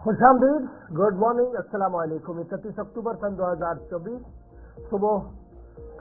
खुशामदीद, good morning, अस्सलाम वालेकुम। 31 अक्टूबर सन 2024 सुबह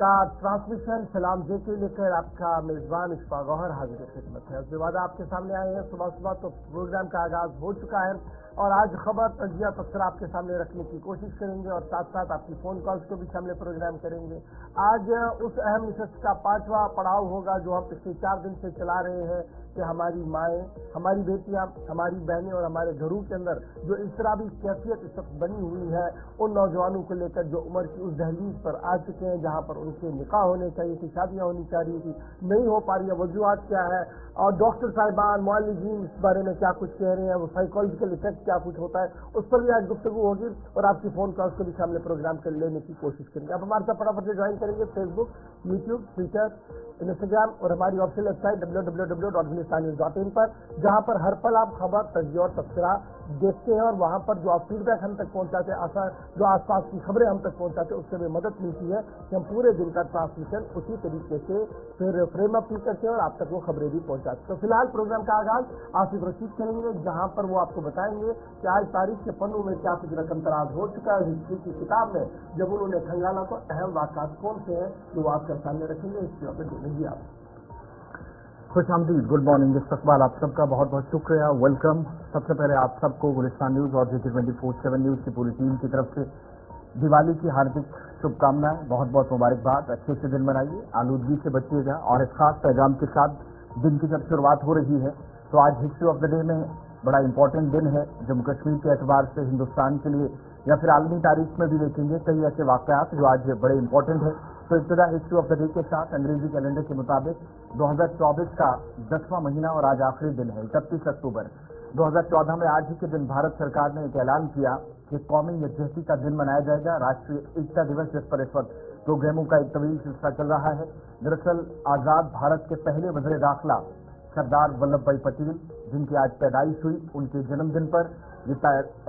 का ट्रांसमिशन सलाम जे के लेकर आपका मेजबान इशफाक गौहर हाजिर खिदमत है। उसके बाद आपके सामने आए हैं सुबह सुबह तो प्रोग्राम का आगाज हो चुका है और आज खबर तजिया तबसरा आपके सामने रखने की कोशिश करेंगे और साथ साथ आपकी फोन कॉल्स को भी शामिल प्रोग्राम करेंगे। आज उस अहम निशस्त का 5वां पड़ाव होगा जो हम पिछले 4 दिन से चला रहे हैं कि हमारी माएँ, हमारी बेटियां, हमारी बहनें और हमारे घरों के अंदर जो इस्तराबी कैफियत इस वक्त बनी हुई है उन नौजवानों को लेकर जो उम्र की उस दहलीज पर आ चुके हैं जहां पर उनके निकाह होने चाहिए थी, शादियां होनी चाहिए थी, नहीं हो पा रही है, वजूहात क्या है और डॉक्टर साहिबान मुअल्लिजीन इस बारे में क्या कुछ कह रहे हैं, वो साइकोलॉजिकल इफेक्ट क्या कुछ होता है, उस पर भी आज गुफ्तगू होगी और आपकी फोन कॉल्स को भी सामने प्रोग्राम कर लेने की कोशिश करेंगे। आप हमारे साथ फटाफट से ज्वाइन करेंगे फेसबुक, यूट्यूब, ट्विटर, इंस्टाग्राम और हमारी ऑफिशियल वेबसाइट www.gulistannews.in पर, जहां पर हर पल आप खबर, तजिया और तबसरा देखते हैं और वहां पर जो आप फीडबैक हम तक पहुंचाते हैं, जो आसपास की खबरें हम तक पहुंचाते हैं, उससे भी मदद मिलती है कि हम पूरे दिन का ट्रांसमिशन उसी तरीके से फिर फ्रेम अप भी करते हैं और आप तक वो खबरें भी पहुंचाते हैं। तो फिलहाल प्रोग्राम का आगाज आसिफ रशीद करेंगे जहां पर वो आपको बताएंगे कि आज तारीख के पन्नों में क्या कुछ रकम तराज हो चुका है। हिस्ट्री की किताब में जब उन्होंने खंगाला तो अहम वाक़ात कौन से हैं जो आपके सामने रखेंगे, इसके ऊपर देंगे आप। खुश आमदीद, गुड मॉर्निंग, इस्तकबाल आप सबका बहुत बहुत शुक्रिया, वेलकम। सबसे पहले आप सबको गुलिस्तान न्यूज़ और GT 24/7 न्यूज़ की पूरी टीम की तरफ से दिवाली की हार्दिक शुभकामनाएं, बहुत बहुत मुबारकबाद। अच्छे से दिन मनाइए, आलूदगी से बचिएगा और इस खास पैगाम के साथ दिन की जब शुरुआत हो रही है तो आज हिस्ट्री ऑफ द डे में बड़ा इंपॉर्टेंट दिन है जम्मू कश्मीर के एतबार से, हिंदुस्तान के लिए या फिर आलमी तारीख में भी देखेंगे कई ऐसे वाक़यात जो आज बड़े इंपॉर्टेंट है। तो इब्तदा हिस्ट्री ऑफ द डे के साथ अंग्रेजी कैलेंडर के मुताबिक 2024 का 10वां महीना और आज आखिरी दिन है 31 अक्टूबर 2014 में। आज ही के दिन भारत सरकार ने एक ऐलान किया कि कौमी यकजहती का दिन मनाया जाएगा, राष्ट्रीय एकता दिवस, जिस पर इस वक्त प्रोग्रामों का एक तवील सिलसिला चल रहा है। दरअसल आज़ाद भारत के पहले वज़ीर दाखिला सरदार वल्लभ भाई पटेल, जिनकी आज पैदाइश हुई, उनके जन्मदिन पर यह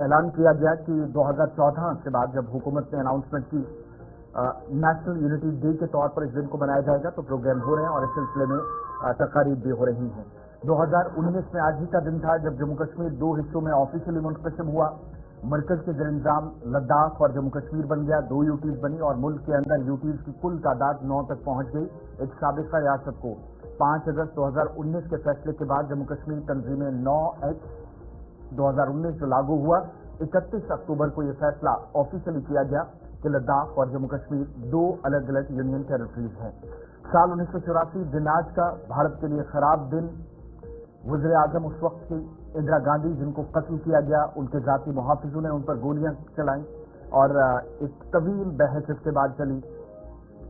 ऐलान किया गया कि 2014 के बाद जब हुकूमत ने अनाउंसमेंट की नेशनल यूनिटी डे के तौर पर इस दिन को मनाया जाएगा, तो प्रोग्राम हो रहे हैं और इस सिलसिले में तकारीब भी हो रही हैं। 2019 में आज ही का दिन था जब जम्मू कश्मीर 2 हिस्सों में ऑफिशियली मुनक़सिम हुआ। मरकज के ज़ेर इंतज़ाम लद्दाख और जम्मू कश्मीर बन गया, 2 यूटीज बनी और मुल्क के अंदर यूटीज की कुल तादाद 9 तक पहुंच गई। एक साबिक़ा रियासत को 5 अगस्त 2019 के फैसले के बाद जम्मू कश्मीर तंजीमें 9/2019 जो लागू हुआ, 31 अक्टूबर को यह फैसला ऑफिशियली किया गया कि लद्दाख और जम्मू कश्मीर 2 अलग अलग यूनियन टेरिटरीज हैं। साल 1984 दिन आज का भारत के लिए खराब दिन। वज़ीर आज़म उस वक्त की इंदिरा गांधी, जिनको कत्ल किया गया, उनके जाती मुहाफिजों ने उन पर गोलियां चलाईं और एक तवील बहस इसके बाद चली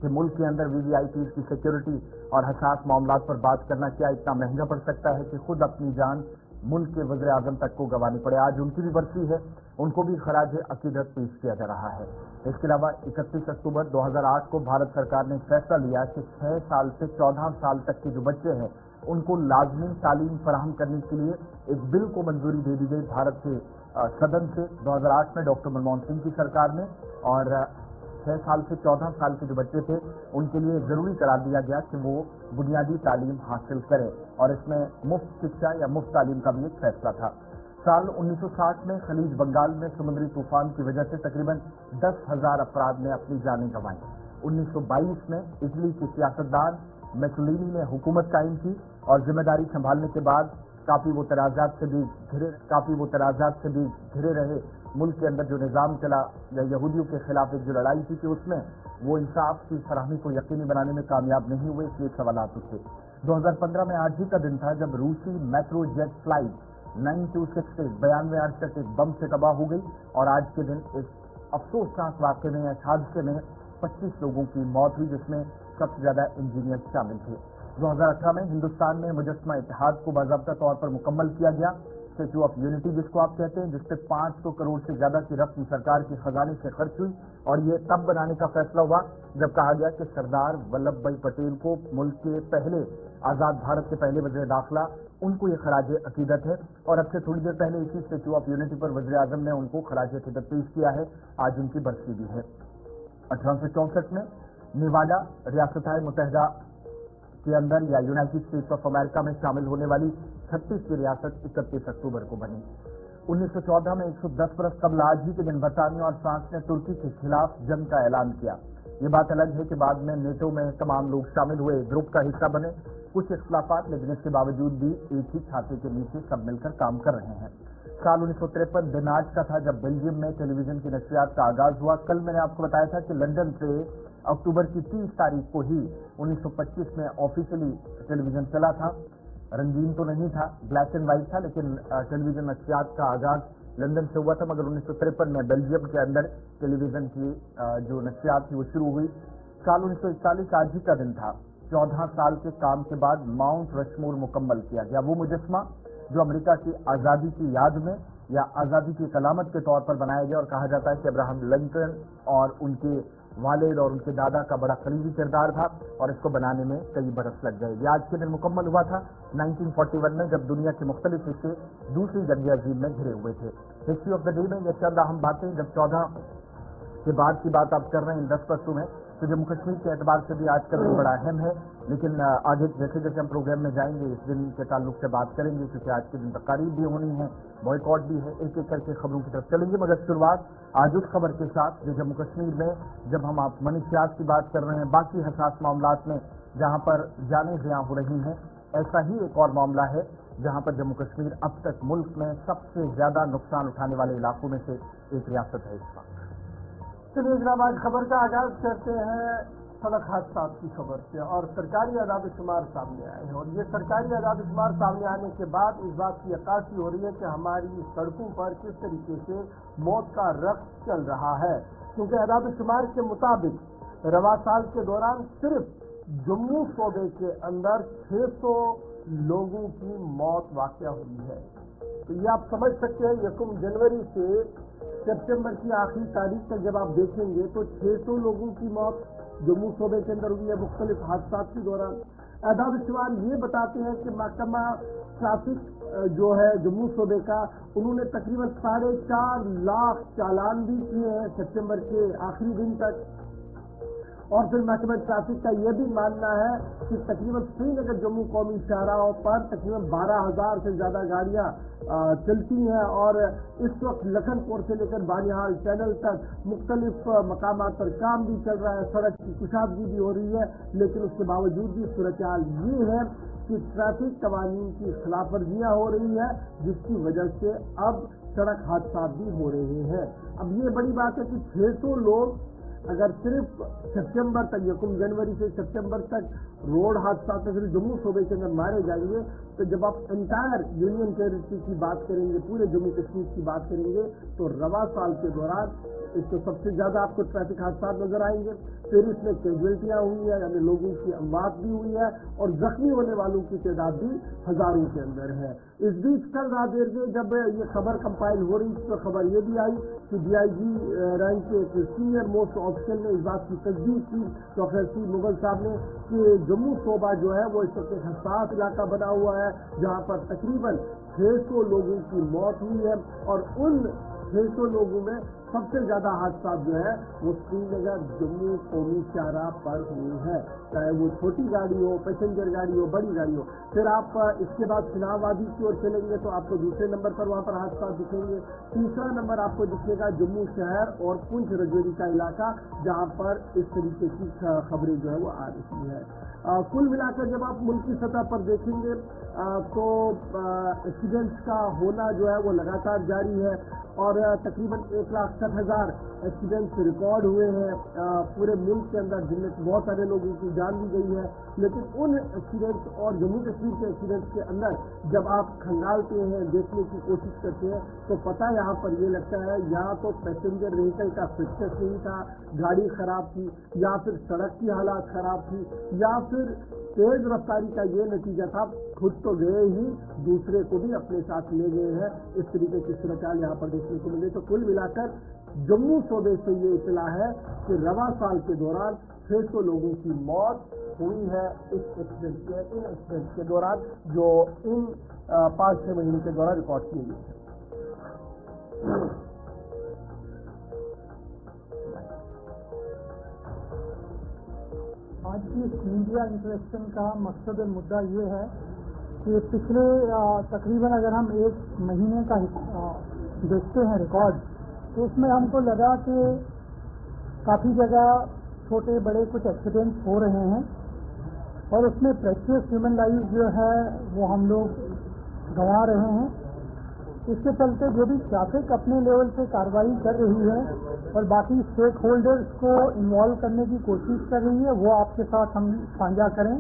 कि मुल्क के अंदर VVIPs की सिक्योरिटी और हसास मामलात पर बात करना क्या इतना महंगा पड़ सकता है कि खुद अपनी जान मुल्क के वज़ीर आज़म तक को गंवानी पड़े। आज उनकी भी बरसी है, उनको भी खराज अकीदत पेश किया जा रहा है। इसके अलावा 31 अक्टूबर 2008 को भारत सरकार ने फैसला लिया कि 6 साल से 14 साल तक के जो बच्चे हैं उनको लाजमी तालीम फराहम करने के लिए एक बिल को मंजूरी दे दी गई भारत के सदन से 2008 में डॉक्टर मनमोहन सिंह की सरकार ने, और 6 साल से 14 साल के जो बच्चे थे उनके लिए ज़रूरी करार दिया गया कि वो बुनियादी तालीम हासिल करें और इसमें मुफ्त शिक्षा या मुफ्त तालीम का भी एक फैसला था। साल 1960 में खलीज बंगाल में समुद्री तूफान की वजह से तकरीबन 10,000 अफराद ने अपनी जानें गंवाई। 1922 में इटली के सियासतदान मुसोलिनी ने हुकूमत कायम की और जिम्मेदारी संभालने के बाद काफ़ी वो तनाज़ात से भी घिरे रहे मुल्क के अंदर जो निज़ाम चला या यहूदियों के खिलाफ एक जो लड़ाई थी कि उसमें वो इंसाफ की फराहमी को यकीनी बनाने में कामयाब नहीं हुए, इसलिए सवालात उठे। 2015 में आज ही का दिन था जब रूसी मेट्रो जेट फ्लाइट 926 92 अड़सठ एक बम से तबाह हो गई और आज के दिन एक अफसोसनाक वाक़े में, इस हादसे में 25 लोगों की मौत हुई, जिसमें सबसे ज़्यादा इंजीनियर शामिल थे। 2018 में हिंदुस्तान में मुजस्समा इत्तेहाद को बाज़ाब्ता तौर पर मुकम्मल किया गया, स्टैच्यू ऑफ यूनिटी जिसको आप कहते हैं, जिसपे 500 करोड़ से ज़्यादा की रकम सरकार के खजाने से खर्च हुई और ये तब बनाने का फैसला हुआ जब कहा गया कि सरदार वल्लभ भाई पटेल को, मुल्क के पहले आज़ाद भारत के पहले वज़ीर दाखिला, उनको ये खराज अकीदत है। और अब से थोड़ी देर पहले इसी स्टैच्यू ऑफ यूनिटी पर वज़ीर आज़म ने उनको खराज अकीदत पेश किया है। आज उनकी बरसी भी है। 1864 में नेवाडा रियासत मुत्तहिदा के अंदर या यूनाइटेड स्टेट्स ऑफ अमेरिका में शामिल होने वाली 36वीं रियासत 31 अक्टूबर को बनी। 1914 में 110 बरस कबल आज ही के दिन बरतानिया और फ्रांस ने तुर्की के खिलाफ जंग का ऐलान किया। ये बात अलग है कि बाद में नेटो में तमाम लोग शामिल हुए, ग्रुप का हिस्सा बने। कुछ इख्तलाफात, लेकिन इसके बावजूद भी एक ही छाते के नीचे सब मिलकर काम कर रहे हैं। साल 1953 दिन आज का था जब बेल्जियम में टेलीविजन की नशरियात का आगाज हुआ। कल मैंने आपको बताया था कि लंदन से अक्टूबर की 30 तारीख को ही 1925 में ऑफिशियली टेलीविजन चला था। रंगीन तो नहीं था, ब्लैक एंड व्हाइट था, लेकिन टेलीविजन नशरियात का आगाज लंदन से हुआ था। मगर 1953 में बेल्जियम के अंदर टेलीविजन की जो नशरियात थी वो शुरू हुई। साल 1941 आज ही का दिन था। 14 साल के काम के बाद माउंट रशमोर मुकम्मल किया गया। वो मुजस्मा जो अमेरिका की आज़ादी की याद में या आज़ादी की कलामत के तौर पर बनाया गया, और कहा जाता है कि अब्राहम लिंकन और उनके वालिद और उनके दादा का बड़ा करीबी किरदार था, और इसको बनाने में कई बरस लग गए। ये आज के दिन मुकम्मल हुआ था 1941 में, जब दुनिया के मुख्तलिफ हिस्से दूसरी जंग अजीब में घिरे हुए थे। हिस्ट्री ऑफ द डे में ये चंद अहम बातें, जब 14 के बाद की बात आप कर रहे हैं इन 10 वर्षों में, तो जम्मू कश्मीर के एतबार से भी आज का दिन बड़ा अहम है। लेकिन आगे जैसे जैसे हम प्रोग्राम में जाएंगे इस दिन के ताल्लुक से बात करेंगे, क्योंकि आज के दिन तकारीब भी होनी है, बॉयकॉट भी है, एक एक करके खबरों की तरफ चलेंगे। मगर शुरुआत आज उस खबर के साथ जो जम्मू कश्मीर में, जब हम आप मनीषियात की बात कर रहे हैं, बाकी हसास मामलात में जहां पर जानें ज़िया हो रही हैं, ऐसा ही एक और मामला है जहां पर जम्मू कश्मीर अब तक मुल्क में सबसे ज्यादा नुकसान उठाने वाले इलाकों में से एक रियासत है इस वक्त। चलिए जनाब, आज खबर का आगाज करते हैं सड़क हादसा की खबर से, और सरकारी आदाद शुमार सामने आए हैं। और ये सरकारी आदाद शुमार सामने आने के बाद इस बात की अक्कासी हो रही है कि हमारी सड़कों पर किस तरीके से मौत का रक्स चल रहा है, क्योंकि आदाद शुमार के मुताबिक रवा साल के दौरान सिर्फ जम्मू सूबे के अंदर 600 लोगों की मौत वाक़या हुई है। तो ये आप समझ सकते हैं, 1 जनवरी से सितंबर की आखिरी तारीख तक जब आप देखेंगे तो 600 लोगों की मौत जम्मू सूबे के अंदर हुई है मुख्तलिफ हादसा के दौरान। आदाद शुमार ये बताते हैं कि महकमा ट्रैफिक जो है जम्मू सूबे का, उन्होंने तकरीबन 4.5 लाख चालान भी किए हैं सितंबर के आखिरी दिन तक। और फिर महकमा ट्रैफिक का यह भी मानना है कि तकरीबन श्रीनगर जम्मू कौमी शाहराहों पर तकरीबन 12,000 से ज़्यादा गाड़ियाँ चलती हैं, और इस वक्त लखनपुर से लेकर बानिहाल टनल तक मुख्तलिफ मकामात पर काम भी चल रहा है, सड़क की कुशादगी भी हो रही है। लेकिन उसके बावजूद भी सूरत हाल ये है कि ट्रैफिक कवानीन की खिलाफ वर्जियाँ हो रही है, जिसकी वजह से अब सड़क हादसा भी हो रहे हैं। अब ये बड़ी बात है कि 600 लोग अगर सिर्फ सितंबर तक, 1 जनवरी से सितंबर तक रोड हादसा में सिर्फ जम्मू सूबे के अंदर मारे जाएंगे, तो जब आप एंटायर यूनियन टेरिटरी की बात करेंगे, पूरे जम्मू कश्मीर की बात करेंगे, तो रवा साल के दौरान एक तो सबसे ज्यादा आपको ट्रैफिक हादसा नजर आएंगे। फिर इसमें कैजुअल्टियां हुई है, यानी लोगों की अमवात भी हुई है, और जख्मी होने वालों की तादाद भी हजारों के अंदर है। इस बीच कल रात देर में जब ये खबर कंपाइल हो रही थी तो खबर ये भी आई कि DIG रैंक के एक सीनियर मोस्ट ऑफिसर ने इस बात की तस्दीक की, डॉक्टर सी मुगल साहब ने, कि जम्मू सूबा जो है वो इस वक्त एक हसास इलाका बना हुआ है, जहाँ पर तकरीबन 600 लोगों की मौत हुई है, और उन 600 लोगों में सबसे ज्यादा हादसा जो है वो श्रीनगर जम्मू कौमी शाहराह पर हुए हैं, चाहे वो छोटी गाड़ी हो, पैसेंजर गाड़ी हो, बड़ी गाड़ी हो। फिर आप इसके बाद चुनाव वादी की ओर चलेंगे तो आपको दूसरे नंबर पर वहाँ पर हादसा दिखेंगे। तीसरा नंबर आपको दिखेगा जम्मू शहर और पुंछ रजौरी का इलाका, जहाँ पर इस तरीके की खबरें जो है वो आ रही है। कुल मिलाकर जब आप मुल्क की सतह पर देखेंगे तो एक्सीडेंट्स का होना जो है वो लगातार जारी है, और तकरीबन 1,60,000 एक्सीडेंट्स रिकॉर्ड हुए हैं पूरे मुल्क के अंदर, जिनमें बहुत सारे लोगों की जान भी गई है। लेकिन उन एक्सीडेंट्स और जम्मू कश्मीर के एक्सीडेंट्स के अंदर जब आप खंगालते हैं, देखने की कोशिश करते हैं, तो पता यहाँ पर ये लगता है यहाँ तो पैसेंजर व्हीकल का फिटनेस नहीं था, गाड़ी खराब थी, या फिर सड़क की हालात खराब थी, या फिर तेज रफ्तारी का ये नतीजा था, खुद तो गए ही दूसरे को भी अपने साथ ले गए हैं। इस तरीके की सूरत यहाँ पर देखने को मिले। तो कुल मिलाकर जम्मू सूबे से ये इतला है कि रवा साल के दौरान 600 लोगों की मौत हुई है इन एक्सीडेंट के दौरान, जो इन 5-6 महीने के दौरान रिकॉर्ड किए गए हैं। आज की इस मीडिया इंटरेक्शन का मकसद मुद्दा ये है कि पिछले तकरीबन अगर हम एक महीने का देखते हैं रिकॉर्ड, तो उसमें हमको लगा कि काफ़ी जगह छोटे बड़े कुछ एक्सीडेंट्स हो रहे हैं और उसमें प्रेशियस ह्यूमन लाइफ जो है वो हम लोग गंवा रहे हैं। इसके चलते जो भी ट्रैफिक अपने लेवल पे कार्रवाई कर रही है और बाकी स्टेक होल्डर्स को इन्वॉल्व करने की कोशिश कर रही है, वो आपके साथ हम साझा करें,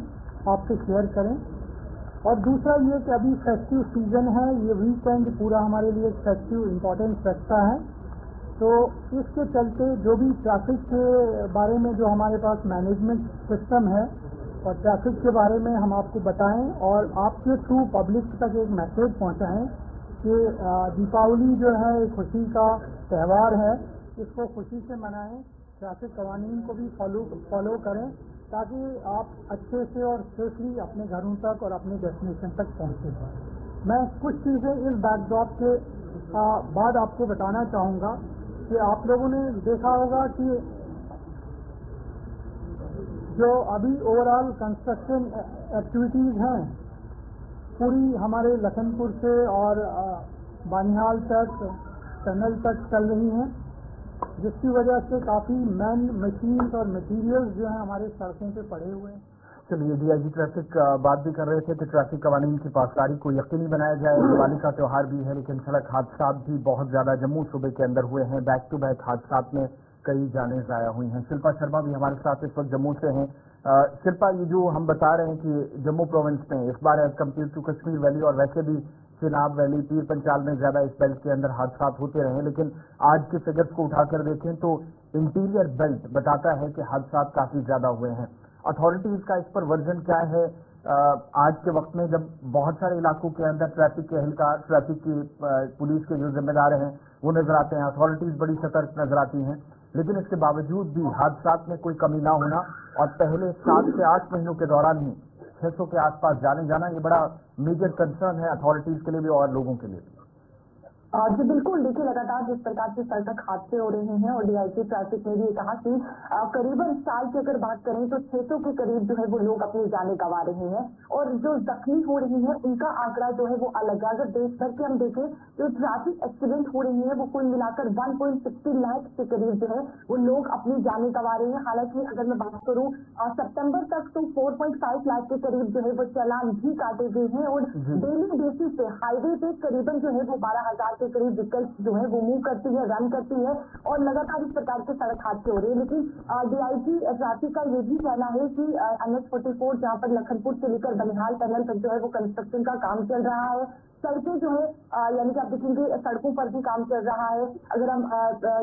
आपसे शेयर करें। और दूसरा ये कि अभी फेस्टिव सीजन है, ये वीकेंड पूरा हमारे लिए एक फेस्टिव इम्पोर्टेंस रखता है, तो इसके चलते जो भी ट्रैफिक के बारे में जो हमारे पास मैनेजमेंट सिस्टम है और ट्रैफिक के बारे में हम आपको बताएं और आपके थ्रू पब्लिक तक एक मैसेज पहुंचाएं कि दीपावली जो है एक खुशी का त्यौहार है, इसको खुशी से मनाएं, ट्रैफिक कवानीन को भी फॉलो करें ताकि आप अच्छे से और सेफली अपने घरों तक और अपने डेस्टिनेशन तक पहुंचे। मैं कुछ चीज़ें इस बैकड्रॉप के बाद आपको बताना चाहूँगा कि आप लोगों ने देखा होगा कि जो अभी ओवरऑल कंस्ट्रक्शन एक्टिविटीज़ हैं पूरी हमारे लखनपुर से और बानिहाल तक टनल तक चल रही हैं, जिसकी वजह से काफ़ी मैन मशीन्स और मटीरियल्स जो हैं हमारे सड़कों पे पड़े हुए हैं। चलिए, डीआईजी ट्रैफिक बात भी कर रहे थे कि ट्रैफिक कवानीन की पासदारी को यकीनी बनाया जाए। दिवाली का त्यौहार भी है, लेकिन सड़क हादसा भी बहुत ज्यादा जम्मू सूबे के अंदर हुए हैं। बैक टू बैक हादसा में कई जानें ज़ाया हुई हैं। शिल्पा शर्मा भी हमारे साथ इस वक्त जम्मू से हैं। शिल्पा, ये जो हम बता रहे हैं कि जम्मू प्रोविंस में इस बार as compared to Kashmir valley और वैसे भी चिनाब वैली, पीर पंचाल में ज्यादा इस बेल्ट के अंदर हादसा होते रहे, लेकिन आज के फिगर्स को उठाकर देखें तो इंटीरियर बेल्ट बताता है कि हादसा काफी ज्यादा हुए हैं। अथॉरिटीज का इस पर वर्जन क्या है? आज के वक्त में जब बहुत सारे इलाकों के अंदर ट्रैफिक के एहलकार, ट्रैफिक की पुलिस के जो जिम्मेदार हैं वो नजर आते हैं, अथॉरिटीज बड़ी सतर्क नजर आती हैं, लेकिन इसके बावजूद भी हादसा में कोई कमी ना होना और पहले 7 से 8 महीनों के दौरान ही 600 के आसपास जाने जाना, ये बड़ा मेजर कंसर्न है अथॉरिटीज के लिए भी और लोगों के लिए भी। जी बिल्कुल, देखिए लगातार जिस प्रकार से सड़क हादसे हो रहे हैं और डीआईजी ट्रैफिक ने भी कहा कि करीबन साल की अगर बात करें तो 600 के करीब जो है वो लोग अपनी जानें गंवा रहे हैं और जो जख्मी हो रही हैं उनका आंकड़ा जो है वो अलग है। अगर देश भर के हम देखें जो ट्रैफिक एक्सीडेंट हो रही है वो कुल मिलाकर 1.60 लाख के करीब जो है वो लोग अपनी जानें गंवा रहे हैं। हालांकि अगर मैं बात करूँ सितंबर तक तो 4.5 लाख के करीब जो है वो चालान भी काटे गए हैं और डेली बेसिस पे हाईवे पे करीबन जो है वो 12,000 के करीब व्हीकल जो है वो मूव करती है, रन करती है और लगातार इस प्रकार के सड़क हादसे हो रहे हैं। लेकिन डीआईजी ट्रैफिक का ये भी कहना है कि NH 44 जहाँ पर लखनपुर से लेकर बनिहाल टनल तक जो है वो कंस्ट्रक्शन का काम चल रहा है। सड़कें जो है यानी कि आप देखेंगे सड़कों पर भी काम चल रहा है। अगर हम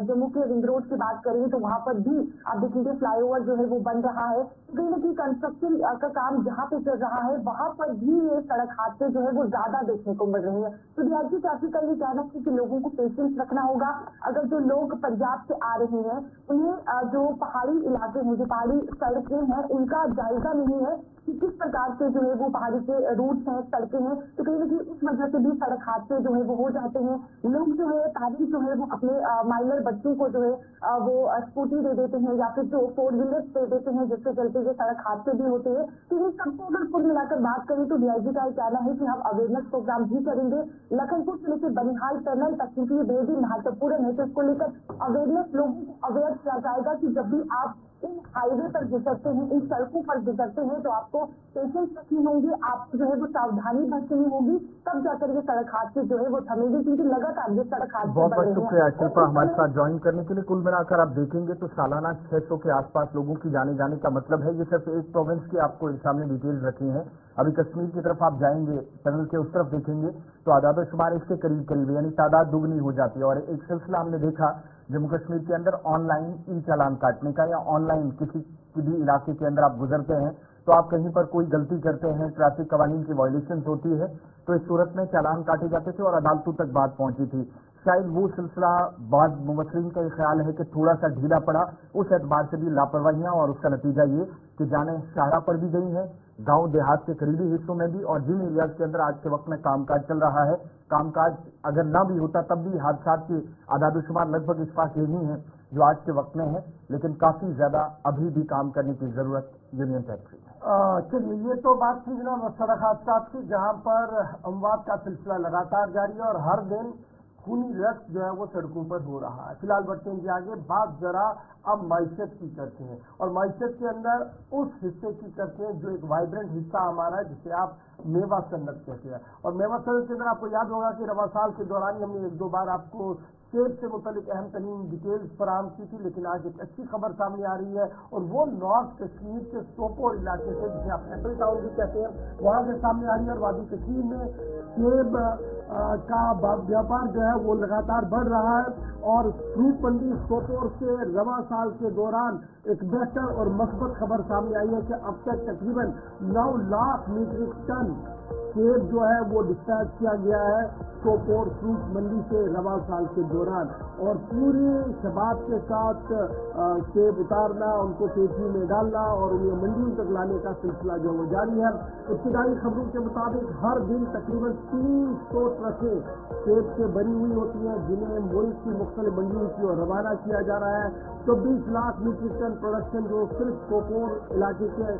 जम्मू के रिंग रोड की बात करें तो वहां पर भी आप देखेंगे फ्लाईओवर जो है वो बन रहा है। कहीं ना कहीं कंस्ट्रक्शन का काम जहाँ पे चल रहा है वहां पर भी ये सड़क हादसे जो है वो ज्यादा देखने को मिल रहे हैं। तो डीआईजी ट्रैफिक का ये कहना है कि लोगों को पेशेंस रखना होगा। अगर जो लोग पंजाब से आ रहे हैं उन्हें जो पहाड़ी इलाके हैं, जो पहाड़ी सड़कें हैं, उनका जायजा नहीं है कि किस प्रकार से जो है वो पहाड़ी के रूट्स हैं, सड़कें हैं, तो कहीं ना कहीं इस वजह से भी सड़क हादसे जो है वो हो जाते हैं। लोग जो है तारीख जो है वो अपने माइनर बच्चों को जो है वो स्कूटी दे देते हैं या फिर जो 4 व्हीलर्स दे देते हैं, जिसके चलते ये सड़क हादसे भी होते हैं। तो इन सबको अगर कुल मिलाकर बात करें तो डीआईजी का कहना है कि हम अवेयरनेस प्रोग्राम भी करेंगे लखनपुर से लेकर बनिहाल टनल तक, क्योंकि ये बेहद महत्वपूर्ण है। तो इसको लेकर अवेयरनेस लोगों को अवेयर किया जाएगा कि जब भी आप इन हाईवे पर गुजरते हैं, इन सड़कों पर गुजरते हैं, तो आपको पेशेंस रखनी होंगी, आपको जो है वो सावधानी बरतनी होगी, तब जाकर ये सड़क हादसे जो है वो थमेंगे, क्योंकि लगातार ये सड़क हादसे बहुत बहुत शुक्रिया शिल्पा हमारे साथ ज्वाइन करने के लिए। कुल मिलाकर आप देखेंगे तो सालाना 600 के आसपास लोगों की जाने जाने का मतलब है। ये सिर्फ एक प्रोविंस की आपको सामने डिटेल्स रखी है। अभी कश्मीर की तरफ आप जाएंगे, टनल के उस तरफ देखेंगे तो आदाद शुमार इसके करीब करीब यानी तादाद दुगनी हो जाती है। और एक सिलसिला हमने देखा जम्मू कश्मीर के अंदर ऑनलाइन ई चालान काटने का, या ऑनलाइन किसी भी इलाके के अंदर आप गुजरते हैं तो आप कहीं पर कोई गलती करते हैं, ट्रैफिक कवानीन की वायलेशन होती है, तो इस सूरत में चालान काटे जाते थे और अदालतों तक बात पहुंची थी। शायद वो सिलसिला बाद मुबसरीन का ये ख्याल है कि थोड़ा सा ढीला पड़ा, उस एतबार से भी लापरवाहियां और उसका नतीजा ये कि जाने शाहरा पर भी गई हैं, गांव देहात के करीबी हिस्सों में भी, और जिन एरियाज के अंदर आज के वक्त में कामकाज चल रहा है, कामकाज अगर ना भी होता तब भी हादसा की आदाद शुमार लगभग इस्पात यही है जो आज के वक्त में है। लेकिन काफी ज्यादा अभी भी काम करने की जरूरत यूनियन टेरिटरी में है। चलिए, ये तो बात थी जनाब सड़क हादसात की, जहां पर अमवात का सिलसिला लगातार जारी है और हर दिन खूनी रक्त जो है वो सड़कों पर हो रहा है। फिलहाल बढ़ते हैं आगे, बात जरा अब माइशत की करते हैं और माइशत के अंदर उस हिस्से की करते हैं जो एक वाइब्रेंट हिस्सा हमारा है, जिसे आप मेवा सन्नत कहते हैं। और मेवा सन्नत के अंदर आपको याद होगा कि रवा साल के दौरान ही हमने एक दो बार आपको सेब से मुतालिक अहम तरीन डिटेल्स फराहम की थी, लेकिन आज एक अच्छी खबर सामने आ रही है और वो नॉर्थ कश्मीर के सोपोर इलाके से, जिसे आप एप्पल टाउन भी कहते हैं, वहां से सामने आ रही है। और वादी कश्मीर में सेब का व्यापार जो है वो लगातार बढ़ रहा है और फ्रूट मंडी सोपोर से रवा साल के दौरान एक बेहतर और मस्बत खबर सामने आई है कि अब तक तकरीबन 9 लाख मीट्रिक टन सेब जो है वो डिस्पैच किया गया है सोपोर फ्रूट मंडी से रवा साल के दौरान। और पूरी शबाब के साथ सेब उतारना, उनको तेजी में डालना और उन्हें मंडियों तक लाने का सिलसिला जो वो जारी है। इब्तिदाई खबरों के मुताबिक हर दिन तकरीबन 300 ट्रकें सेब से भरी हुई होती हैं, जिन्हें मुल्क की मुख्तलिफ मंडियों की ओर रवाना किया जा रहा है। 24 लाख मीट्रिक टन प्रोडक्शन जो सिर्फ सोपोर इलाके के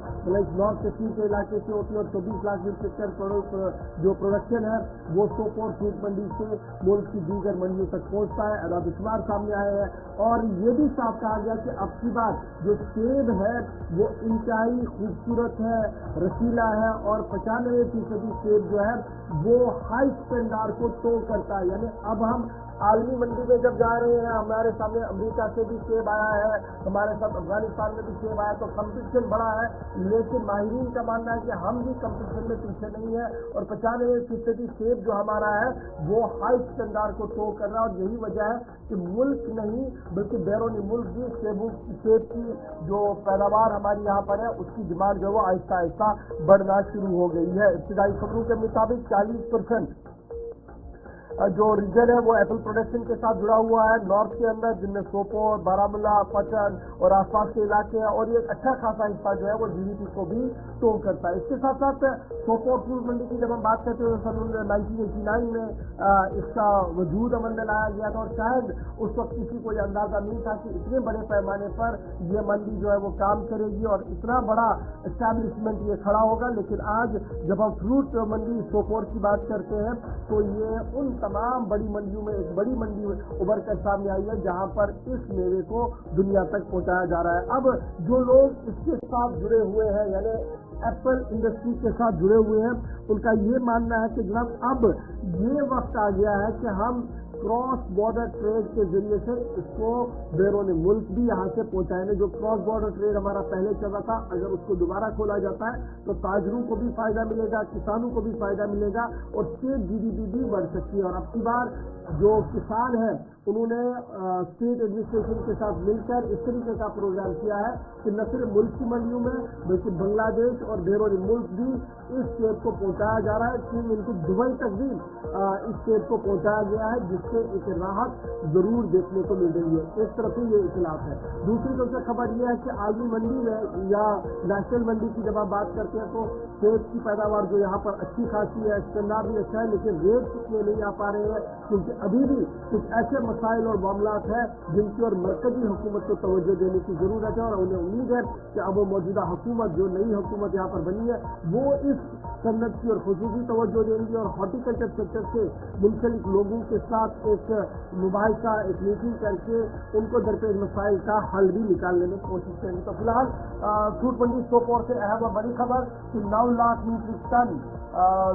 नॉर्थ कश्मीर के इलाके से होती है और 24 लाख मीट्रिक टन जो प्रोडक्शन है वो सोपोर फ्रूट मंडी से मुल्क की दीगर मंडियों तक पहुंचता है। अदाद शुमार सामने आए हैं और ये भी साफ कहा गया कि अब की बात जो सेब है वो इंतहाई खूबसूरत है, रसीला है और 95% सेब जो है वो हाई स्टैंडर्ड को टो करता है। यानी अब हम आलमी मंडी में जब जा रहे हैं, हमारे सामने अमेरिका से भी सेब आया है, हमारे साथ अफगानिस्तान में भी सेब आया, तो कंपटीशन बड़ा है। लेकिन माहिरीन का मानना है कि हम भी कंपटीशन में पीछे नहीं है और 95% सेब जो हमारा है वो हाई स्टैंडर्ड को टो कर रहा है। और यही वजह है कि मुल्क नहीं बल्कि बैरूनी मुल्क भी सेब की जो पैदावार हमारी यहाँ पर है उसकी डिमांड जो है वो आहिस्ता आहिस्ता बढ़ना शुरू हो गई है। इब्तिदाई खबरों के मुताबिक 40% जो रीजन है वो एप्पल प्रोडक्शन के साथ जुड़ा हुआ है नॉर्थ के अंदर, जिनमें सोपोर, बारामूला, पचन और आसपास के इलाके हैं और ये एक अच्छा खासा हिस्सा जो है वो जीडीपी को भी टो करता है। इसके साथ साथ सोपोर फ्रूट मंडी की जब हम बात करते हैं सन 1989 में इसका वजूद अमल में लाया गया था और शायद उस वक्त किसी को यह अंदाजा नहीं था कि इतने बड़े पैमाने पर ये मंडी जो है वो काम करेगी और इतना बड़ा एस्टैब्लिशमेंट ये खड़ा होगा। लेकिन आज जब हम फ्रूट मंडी सोपोर की बात करते हैं तो ये उन तमाम बड़ी मंडियों में एक बड़ी मंडी उभर कर सामने आई है जहां पर इस मेवे को दुनिया तक पहुंचाया जा रहा है। अब जो लोग इसके साथ जुड़े हुए हैं यानी एप्पल इंडस्ट्री के साथ जुड़े हुए हैं, उनका ये मानना है कि जनाब अब ये वक्त आ गया है कि हम क्रॉस बॉर्डर ट्रेड के जरिए से इसको बैरून मुल्क भी यहाँ से पहुंचाएंगे। जो क्रॉस बॉर्डर ट्रेड हमारा पहले चल रहा था, अगर उसको दोबारा खोला जाता है तो ताजरों को भी फायदा मिलेगा, किसानों को भी फायदा मिलेगा और स्टेट जीडीपी भी बढ़ सकती है। और अब की बार जो किसान है उन्होंने स्टेट एडमिनिस्ट्रेशन के साथ मिलकर इस तरीके का प्रोग्राम किया है कि न सिर्फ मुल्क की मंडियों में बल्कि बांग्लादेश और बैरून मुल्क भी इस सेब को पहुंचाया जा रहा है कि इनको दुबई तक भी इस सेब को पहुंचाया गया है, जिससे एक राहत जरूर देखने को मिल रही है। एक तरफ से ये इख्तिलाफ है, दूसरी तरफ से खबर यह है कि आलमी मंडी में या नेशनल मंडी की जब आप बात करते हैं तो सेब की पैदावार जो यहाँ पर अच्छी खासी है, स्टैंडर्ड भी अच्छा है, लेकिन रेट कितने नहीं आ पा रहे हैं क्योंकि अभी भी कुछ ऐसे मसाइल और मामलात हैं जिनकी और मरकजी हुकूमत को तवज्जो देने की जरूरत है। और उन्हें उम्मीद है कि अब वो मौजूदा हुकूमत जो नई हुकूमत यहाँ पर बनी है वो इस सन्नत की और खुसूसी तवज्जो देंगी और हॉर्टिकल्चर सेक्टर से मुंसलिक लोगों के साथ एक मुबाहिसा, एक मीटिंग करके उनको दरपेश मसाइल का हल भी निकालने में कोशिश करेंगे। तो फिलहाल फ्रूट मंडी सोपोर से अहम और बड़ी खबर कि 9 लाख मीट्रिक टन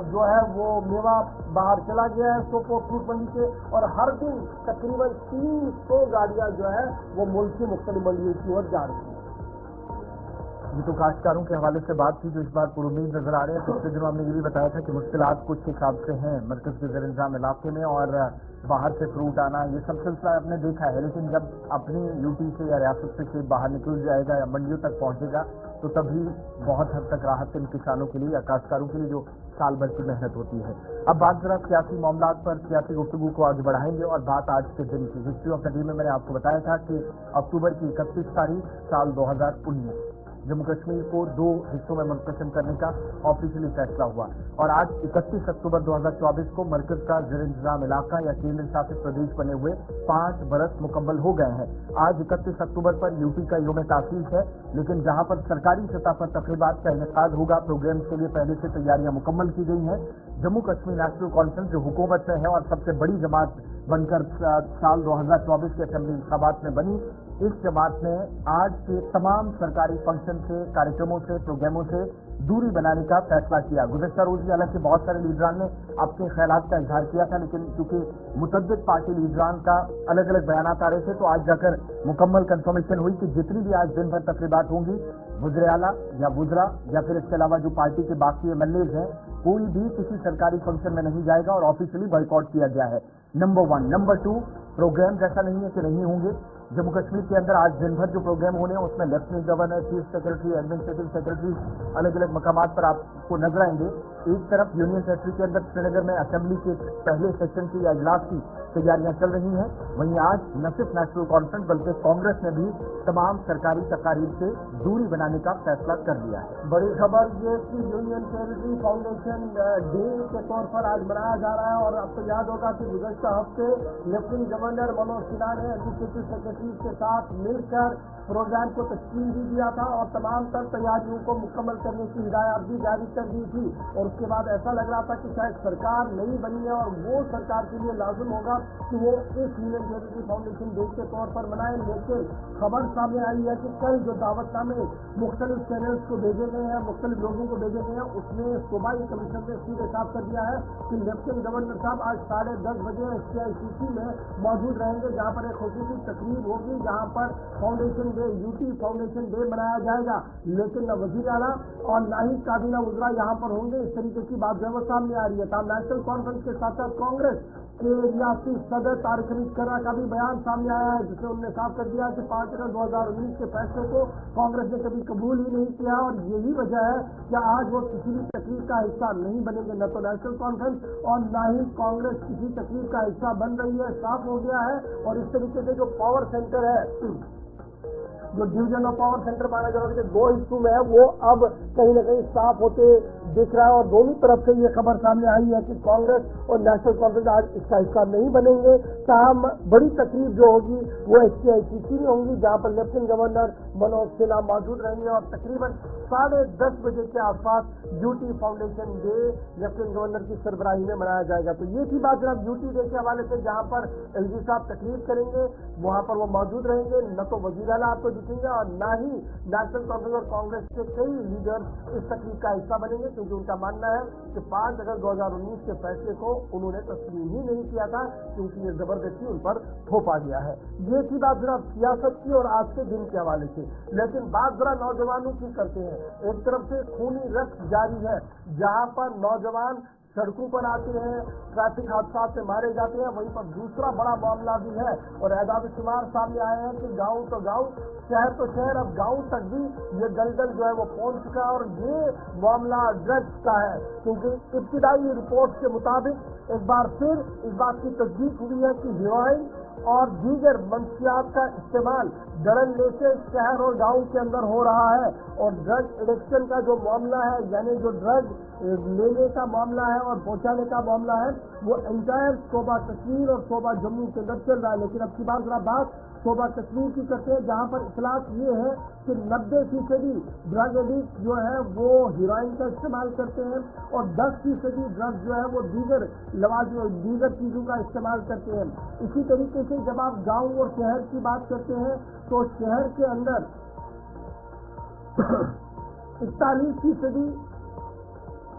जो है वो मेवा बाहर चला गया है सोपोर फ्रूट मंडी से और हर दिन तकरीबन 300 गाड़ियां जो है वो मुल्क की मुख्तलिफ मंडियों की ओर जा रही है। ये तो काश्तकारों के हवाले से बात थी जो इस बार पुरुमीद नजर आ रहे हैं। पिछले दिनों हमने ये भी बताया था कि मुश्किलात कुछ हिसाब से हैं मरकज के ज़ेर इंतज़ाम इलाके में और बाहर से फ्रूट आना ये सब सिलसिला आपने देखा है। लेकिन जब अपनी यूटी से या रियासत से सेब बाहर निकल जाएगा या मंडियों तक पहुंचेगा तो तभी बहुत हद तक राहत इन किसानों के लिए या काश्तकारों के लिए जो साल भर की मेहनत होती है। अब बात जरा सियासी मामलात पर, सियासी गुफ्तगू को आगे बढ़ाएंगे और बात आज के दिन की हिस्ट्री ऑफ द डे में मैंने आपको बताया था कि अक्टूबर की 31 तारीख साल 2019 जम्मू कश्मीर को 2 हिस्सों में मुनक़सिम करने का ऑफिशियली फैसला हुआ और आज 31 अक्टूबर 2024 को मरकज का ज़ेर इंतज़ाम इलाका या केंद्र शासित प्रदेश बने हुए 5 बरस मुकम्मल हो गए हैं। आज 31 अक्टूबर पर यूटी का यौम तासीस है, लेकिन जहां पर सरकारी सतह पर तकरीबात का इनेकाद होगा, प्रोग्राम्स के लिए पहले से तैयारियां मुकम्मल की गई हैं। जम्मू कश्मीर नेशनल कॉन्फ्रेंस जो हुकूमत में है और सबसे बड़ी जमात बनकर साल 2024 के असेंबली इंतखाबात में बनी, इस जमात ने आज के तमाम सरकारी फंक्शन से, कार्यक्रमों से, प्रोग्रामों से दूरी बनाने का फैसला किया। गुज़श्ता रोज भी हालांकि बहुत सारे लीडरान ने अपने ख्यालात का इजहार किया था, लेकिन चूंकि मुतअद्दिद पार्टी लीडरान का अलग अलग बयान आ रहे थे, तो आज जाकर मुकम्मल कंफर्मेशन हुई कि जितनी भी आज दिन भर तकरीबात होंगी, वज़ीर आला या वुज़रा या फिर इसके अलावा जो पार्टी के बाकी एमएलएज हैं, कोई भी किसी सरकारी फंक्शन में नहीं जाएगा और ऑफिशियली बॉयकॉट किया गया है। नंबर 1। नंबर 2, प्रोग्राम ऐसा नहीं है कि नहीं होंगे। जम्मू कश्मीर के अंदर आज दिन भर जो प्रोग्राम होने हैं उसमें lieutenant governor, chief secretary, administrative secretary अलग अलग मकामात पर आपको नजर आएंगे। एक तरफ यूनियन टेरिटरी के अंदर श्रीनगर में असेंबली के पहले सेशन की या इजलास की तैयारियां चल रही हैं, वहीं आज न सिर्फ नेशनल कॉन्फ्रेंस बल्कि कांग्रेस ने भी तमाम सरकारी तकारीर से दूरी बनाने का फैसला कर लिया है। बड़ी खबर ये कि यूनियन टेरिटरी फाउंडेशन डे के तौर पर आज मनाया जा रहा है और आपको याद होगा कि गुज़श्ता हफ्ते लेफ्टिनेंट गवर्नर मनोज सिन्हा ने एडमिनिस्ट्रेटिव सेक्रेटरी के साथ मिलकर प्रोग्राम को तश्कील भी दिया था और तमाम तर तैयारियों को मुकम्मल करने की हिदायत भी जारी कर दी थी। और उसके बाद ऐसा लग रहा था कि शायद सरकार नहीं बनी है और वो सरकार के लिए लाजिम होगा कि वो इस यूनियन टेरिटरी फाउंडेशन डे के तौर पर मनाएं। लेकिन खबर सामने आई है कि कल जो दावतनामे मुख्तलिफ चैनल्स को भेजे गए हैं, मुख्तलिफ लोगों को भेजे गए हैं, उसमें सूबाई कमीशन ने सीधे साफ कर दिया है कि लेफ्टिनेंट गवर्नर साहब आज 10:30 बजे SKICC में मौजूद रहेंगे, जहाँ पर एक खुसूसी तकरीब होगी, जहाँ पर foundation day, UT foundation day मनाया जाएगा। लेकिन न वज़ीर आला और न ही काबीना वज़रा यहाँ पर होंगे। इस तरीके की बात जो है वो सामने आ रही है। तब नेशनल कॉन्फ्रेंस के साथ साथ कांग्रेस के रियासती सदर तारिक हमीद कर्रा का भी बयान सामने आया है, जिसमें उन्होंने साफ कर दिया कि 5 अगस्त 2019 के फैसले को कांग्रेस ने कभी कबूल ही नहीं किया और यही वजह है कि आज वो किसी भी तकरीर का हिस्सा नहीं बनेंगे। न तो नेशनल कॉन्फ्रेंस और न ही कांग्रेस किसी तकरीर का हिस्सा बन रही है, साफ हो गया है। और इस तरीके से जो पावर सेंटर है, जो डिवीजन ऑफ पावर सेंटर माना जा रहा है 2 हिस्सों में है, वो अब कहीं न कहीं साफ होते दिख रहा है। और दोनों तरफ से ये खबर सामने आई है कि कांग्रेस और नेशनल कॉन्फ्रेंस आज इसका हिस्सा नहीं बनेंगे। ताहम बड़ी तकरीब जो होगी वो SKICC में होंगी, जहाँ पर लेफ्टिनेंट गवर्नर मनोज सिन्हा मौजूद रहेंगे और तकरीबन 10:30 बजे के आसपास UT foundation day lieutenant governor की सरबराही में मनाया जाएगा। तो ये थी बात जनाब यूटी डे के हवाले से, जहाँ पर LG साहब तकरीर करेंगे, वहाँ पर वो मौजूद रहेंगे। न तो वज़ीर आला आपको दिखेंगे और न ही नेशनल कॉन्फ्रेंस और कांग्रेस के कई लीडर इस तकरीर का हिस्सा बनेंगे, क्योंकि उनका मानना है कि 5 अगस्त 2019 के फैसले को उन्होंने तस्लीम ही नहीं किया था, क्योंकि ये जबरदस्ती उन पर थोपा गया है। ये थी बात जरा सियासत की और आज के दिन के हवाले से। लेकिन बात जरा नौजवानों की करते हैं। एक तरफ से खूनी रक्त जारी है, जहां पर नौजवान सड़कों पर आते हैं, ट्रैफिक हादसा से मारे जाते हैं, वहीं पर दूसरा बड़ा मामला भी है और एदाद शुमार सामने आए हैं कि गांव तो गांव, शहर तो शहर, अब गांव तक भी ये दलदल जो है वो पहुंच चुका है। और ये मामला ड्रग्स का है, क्योंकि इब्तिदाई रिपोर्ट के मुताबिक एक बार फिर इस बात की तस्दीक हुई है कि हेरोइन और दीगर मंशियात का इस्तेमाल डरन से शहर और गांव के अंदर हो रहा है। और ड्रग एडिक्शन का जो मामला है, यानी जो ड्रग लेने का मामला है और पहुंचाने का मामला है, वो एंटायर शोबा कश्मीर और शोबा जम्मू के अंदर चल रहा है। लेकिन अब की बात शोबा कश्मीर की करते हैं, जहां पर इतलात ये है कि 90% ड्रग एडिक्ट जो है वो हीरोइन का इस्तेमाल करते हैं और 10% ड्रग जो है वो दीगर चीजों का इस्तेमाल करते हैं। इसी तरीके से जब आप गांव और शहर की बात करते हैं, तो शहर के अंदर 41%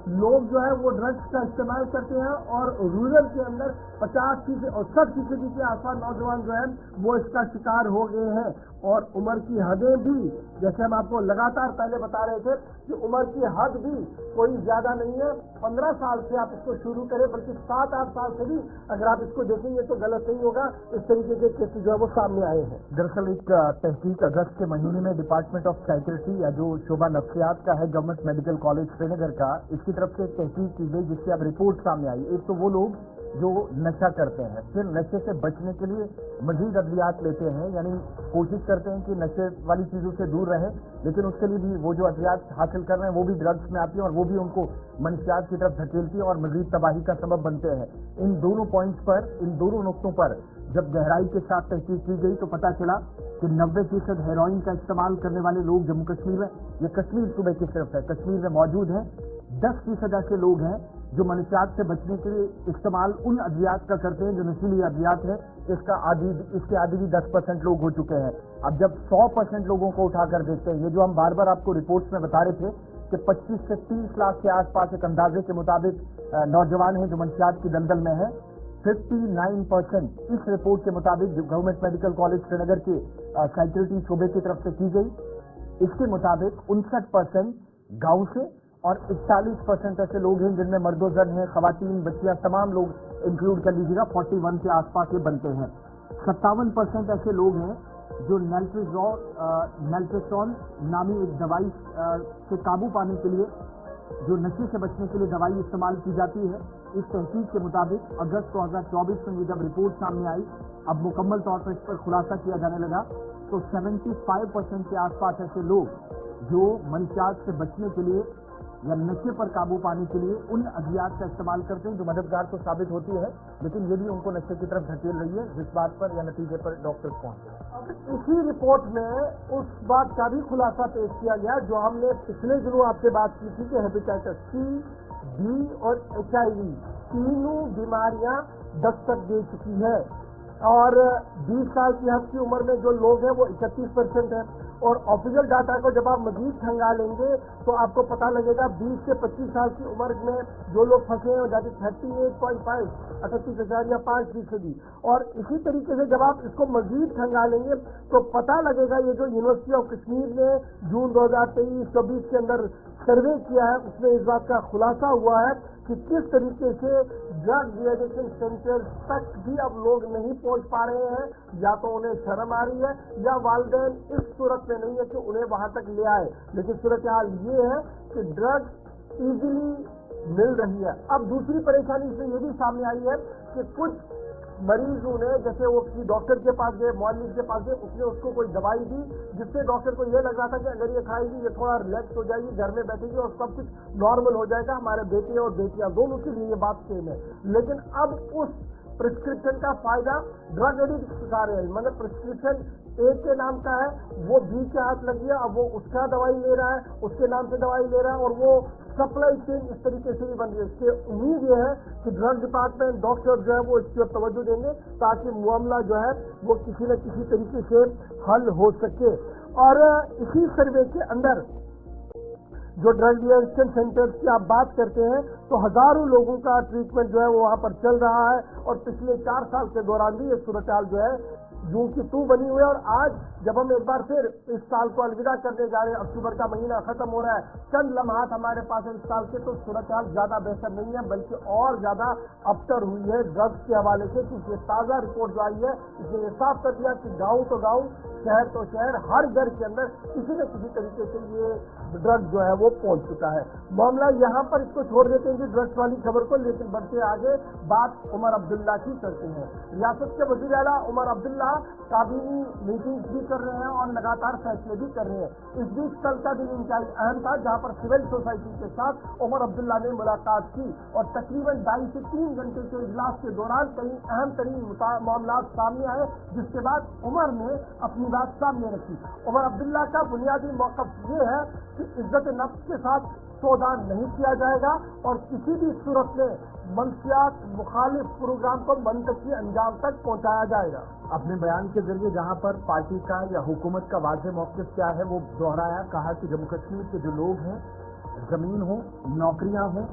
लोग जो है वो ड्रग्स का इस्तेमाल करते हैं और रूरल के अंदर 50% और 60% के आसपास नौजवान जो है वो इसका शिकार हो गए हैं। और उम्र की हदें भी, जैसे हम आपको लगातार पहले बता रहे थे कि उम्र की हद भी कोई ज्यादा नहीं है। 15 साल से आप इसको शुरू करें, बल्कि 7-8 साल से भी अगर आप इसको देखेंगे तो गलत नहीं होगा। इस तरीके के केसेस जो है वो सामने आए हैं। दरअसल एक तहकीक अगस्त के महीने में डिपार्टमेंट ऑफ साइकेट्री या जो शोबा नफ्सियात का है गवर्नमेंट मेडिकल कॉलेज श्रीनगर का, इसकी तरफ से एक तहकीक की गई, जिससे अब रिपोर्ट सामने आई। एक तो वो लोग जो नशा करते हैं, फिर नशे से बचने के लिए मजीद अद्वियात लेते हैं, यानी कोशिश करते हैं कि नशे वाली चीज़ों से दूर रहें, लेकिन उसके लिए भी वो जो अद्वियात हासिल कर रहे हैं वो भी ड्रग्स में आती है और वो भी उनको मनशियात की तरफ धकेलती है और मजीद तबाही का सबब बनते हैं। इन दोनों पॉइंट्स पर, इन दोनों नुक्तों पर जब गहराई के साथ तहकीक की गई तो पता चला कि 90% हेरोइन का इस्तेमाल करने वाले लोग जम्मू कश्मीर में, ये कश्मीर सूबे की सिर्फ है, कश्मीर में मौजूद हैं। 10% ऐसे लोग हैं जो मनशियात से बचने के लिए इस्तेमाल उन अद्वियात का करते हैं जो नशीली अद्वियात है। इसके आदि भी 10% लोग हो चुके हैं। अब जब 100% लोगों को उठाकर देखते हैं, ये जो हम बार बार आपको रिपोर्ट्स में बता रहे थे कि 25 से 30 लाख के आसपास एक अंदाजे के मुताबिक नौजवान हैं जो मनशियात की दलदल में है। 59% इस रिपोर्ट के मुताबिक जो गवर्नमेंट मेडिकल कॉलेज श्रीनगर के साइकियाट्री शोबे की तरफ से की गई, इसके मुताबिक 59% गांव से और 41% ऐसे लोग हैं जिनमें मर्दोजन हैं, खवातीन, बच्चियां, तमाम लोग इंक्लूड कर लीजिएगा, 41 के आसपास ये बनते हैं। 57% ऐसे लोग हैं जो नैल्ट्रेसोल नामी एक दवाई से काबू पाने के लिए, जो नशे से बचने के लिए दवाई इस्तेमाल की जाती है। इस तहकीक के मुताबिक अगस्त 2024 में जब रिपोर्ट सामने आई, अब मुकम्मल तौर पर इस पर खुलासा किया जाने लगा, तो 75% के आसपास ऐसे लोग जो मनशियात से बचने के लिए या नशे पर काबू पाने के लिए उन अद्वियात का इस्तेमाल करते हैं जो मददगार तो साबित होती है, लेकिन ये भी उनको नशे की तरफ धकेल रही है, जिस बात पर या नतीजे पर डॉक्टर्स पहुंचे। इसी रिपोर्ट में उस बात का भी खुलासा पेश किया गया जो हमने पिछले दिनों आपसे बात की थी कि हेपेटाइटिस सी, बी और HIV तीनों बीमारियां दस्तक दे चुकी है और 20 साल की हद की उम्र में जो लोग हैं वो 31% है। और ऑफिशियल डाटा को जब आप मजीद खंगालेंगे तो आपको पता लगेगा 20 से 25 साल की उम्र में जो लोग फंसे हैं जाते 38.5 38.5%। और इसी तरीके से जब आप इसको मजीद खंगालेंगे तो पता लगेगा, ये जो यूनिवर्सिटी ऑफ कश्मीर ने जून 2023-24 के अंदर सर्वे किया है उसमें इस बात का खुलासा हुआ है कि किस तरीके से ड्रग डिएडिक्शन सेंटर तक भी अब लोग नहीं पहुंच पा रहे हैं, या तो उन्हें शर्म आ रही है या वालिदैन इस सूरत में नहीं है कि उन्हें वहां तक ले आए। लेकिन सूरत हाल ये है कि ड्रग इजीली मिल रही है। अब दूसरी परेशानी इसमें ये भी सामने आई है कि कुछ मरीज उन्हें, जैसे वो किसी डॉक्टर के पास गए, मौलवी के पास गए, उसने उसको कोई दवाई दी जिससे डॉक्टर को ये लग रहा था कि अगर ये खाएगी ये थोड़ा रिलैक्स हो जाएगी, घर में बैठेगी और सब कुछ नॉर्मल हो जाएगा, हमारे बेटे और बेटियां दोनों के लिए ये बात सेम है। लेकिन अब उस प्रिस्क्रिप्शन का फायदा ड्रग एडिक्ट उठा रहे हैं, मतलब प्रिस्क्रिप्शन एक के नाम का है, वो बी के हाथ लगी है, अब वो उसका दवाई ले रहा है, उसके नाम से दवाई ले रहा है और वो सप्लाई चेन इस तरीके से भी बन रही है। इससे उम्मीद ये है कि ड्रग डिपार्टमेंट, डॉक्टर जो है वो इसकी ओर तवज्जो देंगे ताकि मामला जो है वो किसी न किसी तरीके से हल हो सके। और इसी सर्वे के अंदर जो ड्रग डिएडिक्शन सेंटर्स की आप बात करते हैं तो हजारों लोगों का ट्रीटमेंट जो है वो वहां पर चल रहा है और पिछले 4 साल के दौरान भी ये सूरत हाल जो है यूं की तू बनी हुई है। और आज जब हम एक बार फिर इस साल को अलविदा करने जा रहे हैं, अक्टूबर का महीना खत्म हो रहा है, चंद लम्हात हमारे पास है इस साल के, तो सूरत हाल ज्यादा बेहतर नहीं है बल्कि और ज्यादा अबतर हुई है ड्रग्स के हवाले से, क्योंकि ताजा रिपोर्ट जो आई है इसने ये साफ कर दिया कि गाँव तो गाँव, शहर तो शहर, हर घर के अंदर किसी न किसी तरीके से ये ड्रग जो है वो पहुंच चुका है। मामला यहाँ पर इसको छोड़ देते हैं कि ड्रग्स वाली खबर को, लेकिन बढ़ते आगे बात उमर अब्दुल्ला की करते हैं। रियासत के वज़ीर आला उमर अब्दुल्ला काबीनी मीटिंग्स भी कर रहे हैं और लगातार फैसले भी कर रहे हैं। इस बीच कल का दिन इंतहाई अहम था जहां पर सिविल सोसाइटी के साथ उमर अब्दुल्ला ने मुलाकात की और तकरीबन 2.5 से 3 घंटे के इजलास के दौरान कई अहम तरीन मामला सामने आए, जिसके बाद उमर ने अपनी बात सामने रखी। उमर अब्दुल्ला का बुनियादी मौक़िफ़ ये है कि इज्जत नफ्स के साथ सौदा नहीं किया जाएगा और किसी भी सूरत में मंशियात मुखालिफ प्रोग्राम को मंतकी अंजाम तक पहुंचाया जाएगा। अपने बयान के जरिए जहां पर पार्टी का या हुकूमत का वाज़ेह मौक़िफ़ क्या है वो दोहराया, कहा कि जम्मू कश्मीर के जो लोग हैं, जमीन हो, नौकरियां हो,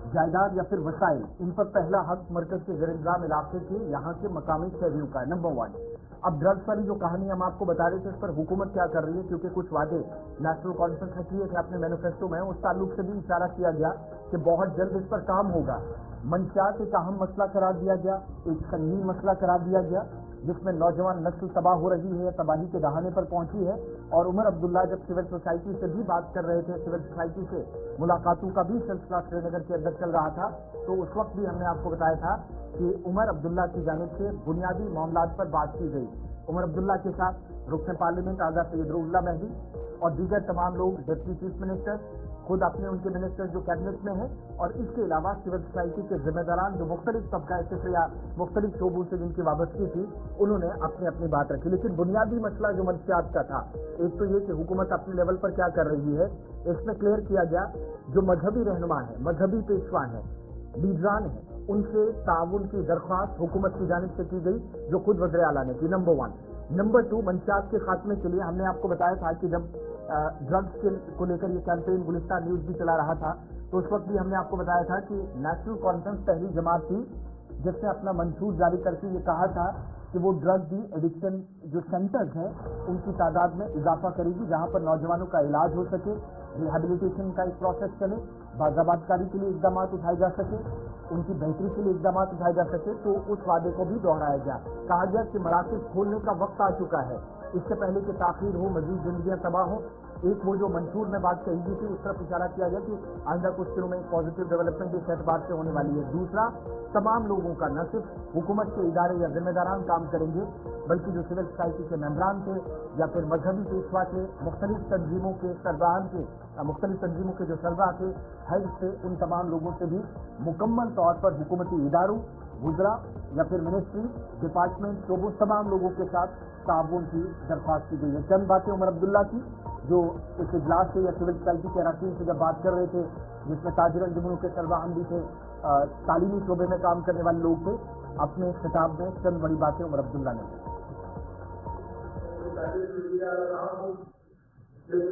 जायदाद या फिर वसाइल, इन पर पहला हक मरकज के ज़ेर इंतज़ाम इलाके के यहाँ के मकामी शहरियों का है, नंबर 1। अब ड्रग्स वाली जो कहानी हम आपको बता रहे थे, इस पर हुकूमत क्या कर रही है, क्योंकि कुछ वादे नेशनल कॉन्फ्रेंस ने किए थे अपने मैनिफेस्टो में, उस ताल्लुक से भी इशारा किया गया کہ بہت جلد اس پر کام ہوگا. منشیات ایک اہم مسئلہ قرار دیا گیا, ایک سنگین مسئلہ قرار دیا گیا, جس میں نوجوان نسل تباہ ہو رہی ہے, تباہی کے دہانے پر پہنچی ہے. اور عمر عبداللہ جب سول سوسائٹی سے بھی بات کر رہے تھے, سول سوسائٹی سے ملاقاتوں کا بھی سلسلہ سری نگر کے اندر چل رہا تھا, تو اس وقت بھی ہم نے آپ کو بتایا تھا کہ عمر عبداللہ کی جانب سے بنیادی معاملات پر بات کی گئی. عمر عبداللہ کے ساتھ رکن پارلیمنٹ آزاد سید اللہ مہدی اور دیگر تمام لوگ, ڈپٹی چیف منسٹر, خود اپنے ان کے منسٹر جو کیبنٹ میں ہیں, اور اس کے علاوہ سول سوسائٹی کے ذمہ داران جو مختلف طبقہ سے یا مختلف شعبوں سے جن کی وابستگی تھی, انہوں نے اپنی اپنی بات رکھی. لیکن بنیادی مسئلہ جو منشیات کا تھا, ایک تو یہ کہ حکومت اپنے لیول پر کیا کر رہی ہے, اس میں کلیئر کیا گیا جو مذہبی رہنما ہیں, مذہبی پیشوا ہیں, لیڈران ہیں, ان سے تعاون کی درخواست حکومت کی جانب سے کی گئی, جو خود وزیر اعلیٰ نے کی. نمبر 1. نمبر 2, منشیات کے خاتمے کے لیے ہم نے آپ کو بتایا تھا کہ جب ڈرگس کو لے کر یہ کیمپین گلستہ نیوز بھی چلا رہا تھا, تو اس وقت بھی ہم نے آپ کو بتایا تھا کہ نیشنل کانفرنس پہلی جماعت تھی جس نے اپنا منشور جاری کر کے یہ کہا تھا کہ وہ ڈرگ دی ایڈکشن جو سینٹرز ہیں ان کی تعداد میں اضافہ کرے گی, جہاں پر نوجوانوں کا علاج ہو سکے, ریہیبلیٹیشن کا ایک پروسیس چلے, باضابطہ کاری کے لیے اقدامات اٹھائے جا سکے, ان کی بہتری کے لیے اقدامات اٹھائے جا سکے. تو اس وعدے کو بھی دوہرایا گیا. کہا گیا کہ مراکز کھولنے کا وقت آ چکا ہے, اس سے پہلے کہ تاخیر ہو, مزید زندگیاں تباہ ہوں. ایک وہ جو منشور میں بات کہی گئی تھی, اس طرف اشارہ کیا گیا کہ آئندہ کچھ دنوں میں پازیٹیو ڈیولپمنٹ اس اعتبار سے ہونے والی ہے. دوسرا, تمام لوگوں کا, نہ صرف حکومت کے ادارے یا ذمہ داران کام کریں گے, بلکہ جو سول سوسائٹی کے ممبران تھے یا پھر مذہبی پیشوا کے, مختلف تنظیموں کے سربراہان کے, مختلف تنظیموں کے جو سربراہ تھے, ہیڈ سے, ان تمام لوگوں سے بھی مکمل طور پر حکومتی اداروں, وزراء یا پھر منسٹری, ڈپارٹمنٹ, شعبوں, تمام لوگوں کے ساتھ تعاون کی درخواست کی گئی ہے. چند باتیں عمر عبداللہ کی جو اس اجلاس سے یا سول سوسائٹی کے اراکین سے جب بات کر رہے تھے, جس میں تاجر انجمنوں کے سربراہان بھی تھے, تعلیمی شعبے میں کام کرنے والے لوگ تھے, اپنے خطاب میں چند بڑی باتیں عمر عبداللہ نے کی.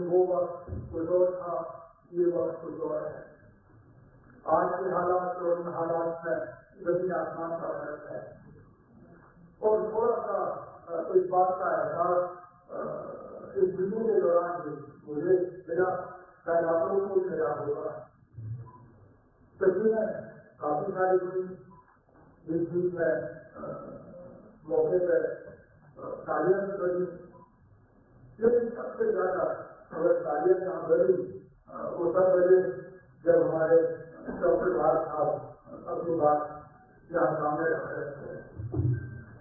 وہ وقت کچھ اور تھا, یہ وقت کچھ اور ہے. آج کے حالات اور ان حالات میں زمین آسمان کا فرق ہے. اور تھوڑا سا اس بات کا احساس اس دنوں کے دوران بھی مجھے میرا خیالاتوں کو خیال ہوگا. تصویریں کافی ساری ہوئی, جس بیچ میں موقع پہ تالیاں بھی بڑی, لیکن سب سے زیادہ اگر تالیاں جہاں بڑی وہ تب بجے جب ہمارے ڈاکٹر بھار صاحب اپنی بات یہاں سامنے رکھ رہے تھے.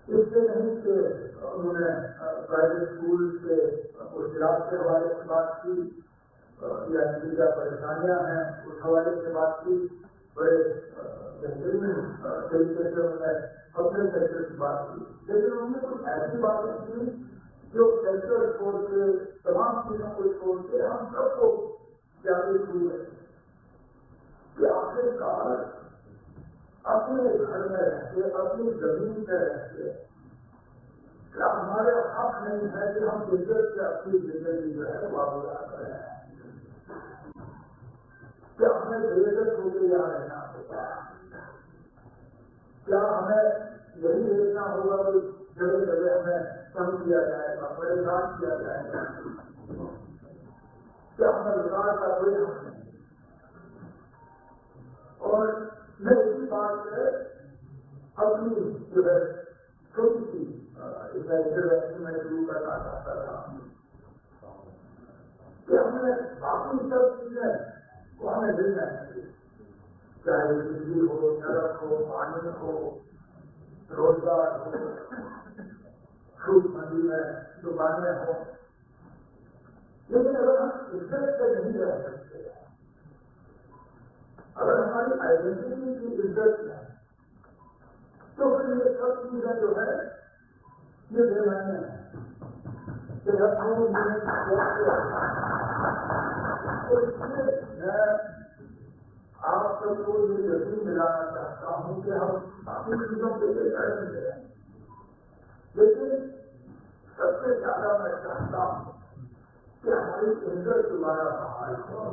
اس سے نہیں کہ انہوں نے پرائیویٹ اسکول سے مشکلات کے حوالے سے بات کی یا کیا پریشانیاں ہیں اس حوالے سے بات کی, بڑے بہترین طریقے سے انہوں نے اپنے سیکٹر کی بات کی. لیکن انہوں نے کچھ ایسی باتیں کی جو سیکٹر چھوڑ کے, تمام چیزوں کو چھوڑ کے ہم سب کو جاگرک ہوئے کہ آخر کار اپنے گھر میں رہ کے, اپنی زمین پہ رہ کے, کیا ہمارے حق نہیں ہے کہ ہم عزت سے اپنی زندگی جو ہے واپس کریں؟ کیا ہمیں بے عزت ہو کے یہاں رہنا ہوگا؟ کیا ہمیں یہی دیکھنا ہوگا کہ جگہ جگہ ہمیں کم کیا جائے گا, پریشان کیا جائے گا؟ کیا ہمیں وکاس کا کوئی حق نہیں؟ اور میں اسی بات سے اپنی جو ہے چھوٹی سی انٹرویکشن میں شروع کرنا چاہتا تھا کہ ہمیں باقی سب چیزیں کو ہمیں ملنا چاہیے, چاہے بجلی ہو, سڑک ہو, پانی ہو, روزگار ہو, فروٹ منڈی میں دکانیں ہوں. لیکن اگر ہم عزت سے نہیں رہ سکتے, اگر ہماری آئیڈینٹی کی عزت ہے, تو پھر یہ سب چیزیں جو ہے یہ بے معنی ہیں. کہ میں آپ سب کو یہ یقین دلانا چاہتا ہوں کہ ہم باقی چیزوں کے لیے لڑیں گے, لیکن سب سے زیادہ میں چاہتا ہوں کہ ہماری عزت دوبارہ بحال ہو,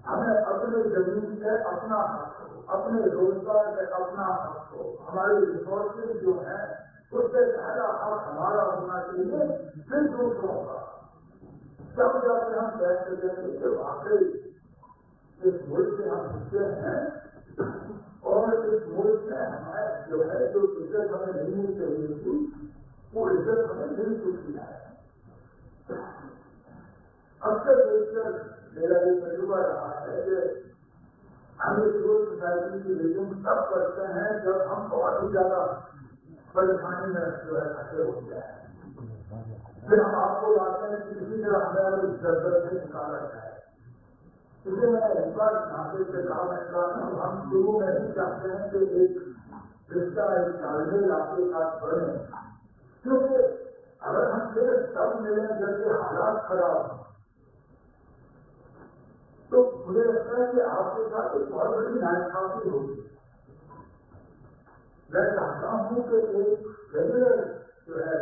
ہمیں اپنے زمین سے اپنا حق ہو, اپنے روزگار سے اپنا حق ہو, ہماری ریسورسز جو ہیں اس سے زیادہ حق ہمارا ہونا چاہیے, پھر دوسروں کا. जब जब हम तय करेंगे कि वाकई इस मुल्क से हम हिस्से हैं और इस मुल्क में हमारे जो है जो इज्जत हमें नहीं मिल चाहिए थी वो इज्जत हमें मिल चुकी है। अक्सर देखकर मेरा ये तजुर्बा रहा है कि हम सिविल सोसाइटी की मीटिंग तब करते हैं जब हम बहुत ही ज्यादा परेशानी में जो है फंसे होते हैं। फिर हम आपको लाते हैं कि किसी तरह हमें जरूरत से निकाला जाए। इसलिए मैं एक बार नाते से कहा मैं हम शुरू में ही चाहते हैं कि एक रिश्ता एक तालमेल आपके साथ बढ़े, क्योंकि अगर हम सिर्फ तब मिले जैसे हालात खराब हो तो मुझे लगता है कि आपके साथ एक बहुत बड़ी नाइंसाफी होगी। मैं चाहता हूँ कि एक रेगुलर जो है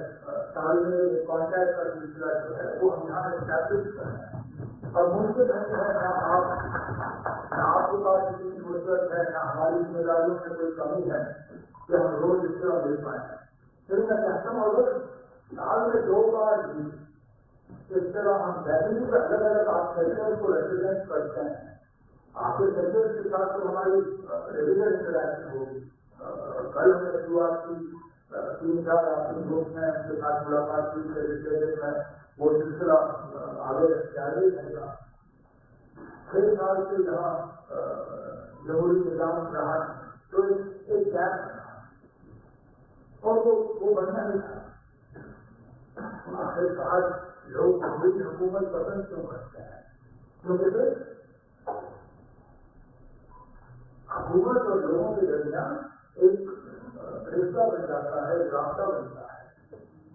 तालमेल कॉन्टैक्ट का सिलसिला जो है वो हम यहाँ एस्टैब्लिश करें। और मुमकिन है ना आपके पास इतनी फुर्सत है ना हमारी जिम्मेदारियों में कोई कमी है कि हम रोज इस तरह मिल पाए। फिर मैं चाहता हूँ अगर साल में 2 बार भी इस तरह हम फैमिली के अलग अलग आप सेक्टर को रिप्रेजेंट करते हैं, आपके सेक्टर के साथ तो हमारी रेगुलर इंटरेक्शन होगी। कल हमने शुरुआत की 3-4 आपके ग्रुप में उनके साथ मुलाकात की लेजिस्लेटिव में वो सिलसिला आगे जारी रहेगा। 6 साल से यहाँ जमहूरी निजाम रहा तो एक गैप रहा और वो बढ़ना नहीं था। आखिरकार लोग अमरीकी हुकूमत पसंद क्यों करते हैं? क्योंकि हुकूमत और लोगों के दरमियान एक रिश्ता बन जाता है, रास्ता बनता है।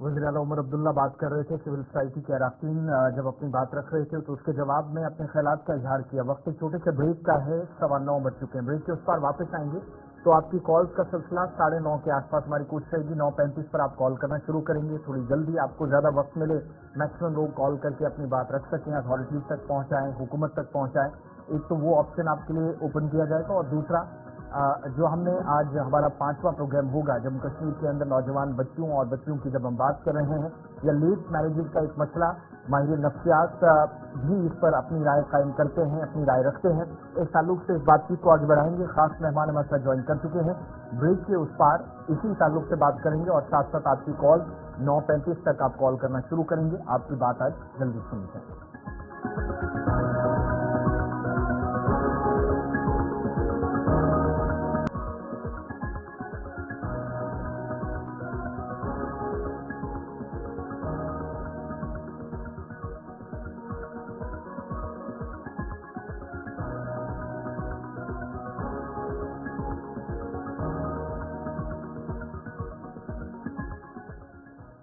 वज़ीर आला उमर अब्दुल्ला बात कर रहे थे। सिविल सोसाइटी के अरकान जब अपनी बात रख रहे थे तो उसके जवाब में अपने ख्यालात का इजहार किया। वक्त एक छोटे से ब्रेक का है, 9:15 बज चुके हैं। ब्रेक के उस पर वापस आएंगे तो आपकी कॉल्स का सिलसिला 9:30 के आसपास हमारी कोशिश रहेगी। 9:35 पर आप कॉल करना शुरू करेंगे। थोड़ी जल्दी आपको ज़्यादा वक्त मिले, मैक्सिमम लोग कॉल करके अपनी बात रख सकें, अथॉरिटीज तक पहुँचाएँ, हुकूमत तक पहुँचाएँ। एक तो वो ऑप्शन आपके लिए ओपन किया जाएगा और दूसरा जो हमने आज हमारा 5वां प्रोग्राम होगा जम्मू कश्मीर के अंदर नौजवान बच्चियों और बच्चियों की जब हम बात कर रहे हैं या लेट मैरिजेज का एक मसला, माहिर नफ्सियात भी इस पर अपनी राय कायम करते हैं, अपनी राय रखते हैं। इस ताल्लुक से इस बातचीत को आगे बढ़ाएंगे। खास मेहमान हमारे साथ ज्वाइन कर चुके हैं। ब्रेक के उस पार इसी ताल्लुक से बात करेंगे और साथ साथ आपकी कॉल 9:35 तक आप कॉल करना शुरू करेंगे। आपकी बात आज जल्दी सुनी जाए।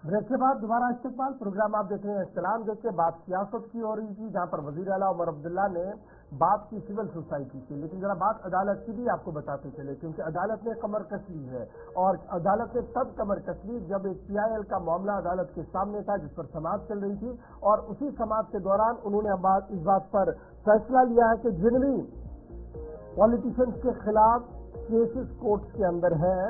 ब्रेक के बाद दोबारा इस्तेमाल प्रोग्राम आप देख रहे हैं। इस्लाम देख के बात सियासत की हो रही थी, जहां पर वज़ीर आला उमर अब्दुल्ला ने बात की सिविल सोसाइटी की, लेकिन जरा बात अदालत की भी आपको बताते चले, क्योंकि अदालत ने कमर कस ली है। और अदालत ने तब कमर कस ली जब एक PIL का मामला अदालत के सामने था जिस पर समाअत चल रही थी, और उसी समाअत के दौरान उन्होंने इस बात पर फैसला लिया है कि जिन भी पॉलिटिशियंस के खिलाफ केसेस कोर्ट के अंदर हैं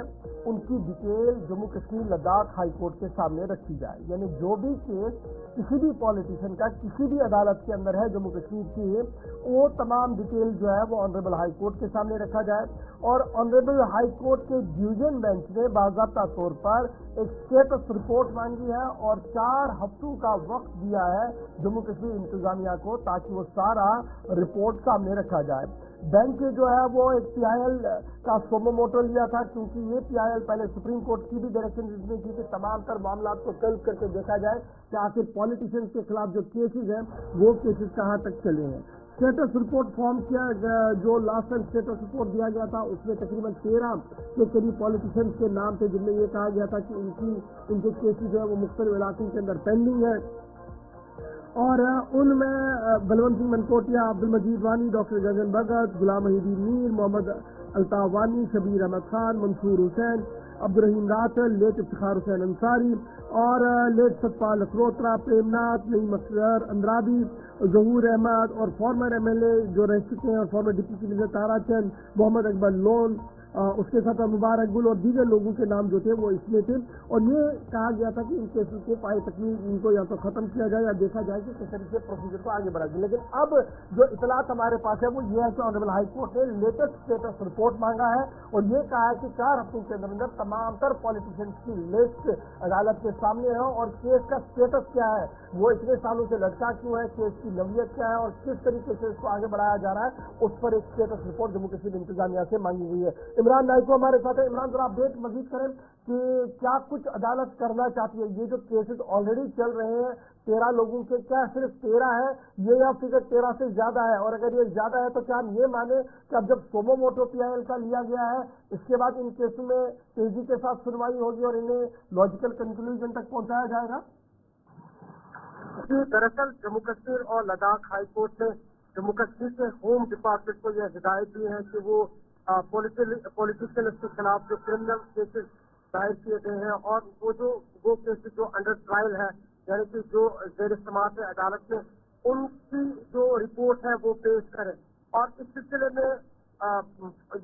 उनकी detail Jammu Kashmir Ladakh high court के सामने रखी जाए। यानी जो भी केस किसी भी पॉलिटिशियन का किसी भी अदालत के अंदर है जम्मू कश्मीर की, वो तमाम डिटेल जो है वो ऑनरेबल हाई कोर्ट के सामने रखा जाए। और ऑनरेबल हाई कोर्ट के डिवीजन बेंच ने बाज़ाब्ता तौर पर एक स्टेटस रिपोर्ट मांगी है और 4 हफ्तों का वक्त दिया है जम्मू कश्मीर इंतजामिया को, ताकि वो सारा रिपोर्ट सामने रखा जाए। बैंक जो है वो एक PIL का सोमो मोटो लिया था, क्योंकि ये PIL पहले सुप्रीम कोर्ट की भी डायरेक्शन इसने की कि तमाम तर मामला को तलब करके देखा जाए कि आखिर पॉलिटिशियंस के खिलाफ जो केसेस हैं वो केसेस कहाँ तक चले हैं। स्टेटस रिपोर्ट फॉर्म किया, जो लास्ट टाइम स्टेटस रिपोर्ट दिया गया था उसमें तकरीबन 13 के करीब पॉलिटिशियंस के नाम थे, जिनमें ये कहा गया था कि इनके केसेस जो है वो मुख्तलिफ इलाकों के अंदर पेंडिंग है। और उनमें बलवंत सिंह मनकोटिया, अब्दुल मजीद वानी, डॉक्टर गगन भगत, गुलाम मोहिउद्दीन मीर, मोहम्मद अल्ताफ वानी, शबीर अहमद खान, मंसूर हुसैन, अब्दुर्रहीम राठल, लेट इफ्तिखार हुसैन अंसारी और लेट सतपाल अखरोत्रा, प्रेमनाथ, नईम अख्तर अंद्राबी, जहूर अहमद और फॉर्मर MLA जो रह चुके हैं और farmer deputy chief minister Tara Chand, Mohammad Akbar loan, उसके साथ मुबारक गुल और दीगर लोगों के नाम जो थे वो इसमें थे, और ये कहा गया था कि इन केसेस को पाए तक इनको या तो खत्म किया जाए या देखा जाए कि किस तरीके से प्रोसीजर को आगे बढ़ाया जाए। लेकिन अब जो इतलात हमारे पास है वो ये है कि ऑनरेबल हाई कोर्ट ने लेटेस्ट स्टेटस रिपोर्ट मांगा है और ये कहा है कि 4 हफ्तों के अंदर तमाम तर पॉलिटिशियंस की लिस्ट अदालत के सामने है और केस का स्टेटस क्या है, वो इतने सालों से लटका क्यों है, केस की नवीयत क्या है और किस तरीके से इसको आगे बढ़ाया जा रहा है, उस पर एक स्टेटस रिपोर्ट जम्मू कश्मीर इंतजामिया से मांगी गई है। इमरान नाइको हमारे साथ है। इमरान, जरा अपडेट मजीद करें कि क्या कुछ अदालत करना चाहती है? ये जो केसेस ऑलरेडी चल रहे हैं 13 लोगों के, क्या सिर्फ 13 है ये या फिगर 13 से ज्यादा है? और अगर ये ज्यादा है तो क्या हम ये माने कि अब जब सोमो मोटो PIL का लिया गया है इसके बाद इन केसों में तेजी के साथ सुनवाई होगी और इन्हें लॉजिकल कंक्लूजन तक पहुंचाया जाएगा? जी, दरअसल जम्मू कश्मीर और लद्दाख हाई कोर्ट ने जम्मू कश्मीर के होम डिपार्टमेंट को यह हिदायत दी है कि वो पॉलिटिशियन के खिलाफ जो क्रिमिनल केसेस दायर किए गए हैं और वो केसेस जो अंडर ट्रायल है, यानी कि जो जेर समाअत है अदालत में, उनकी जो रिपोर्ट है वो पेश करें। और इस सिलसिले में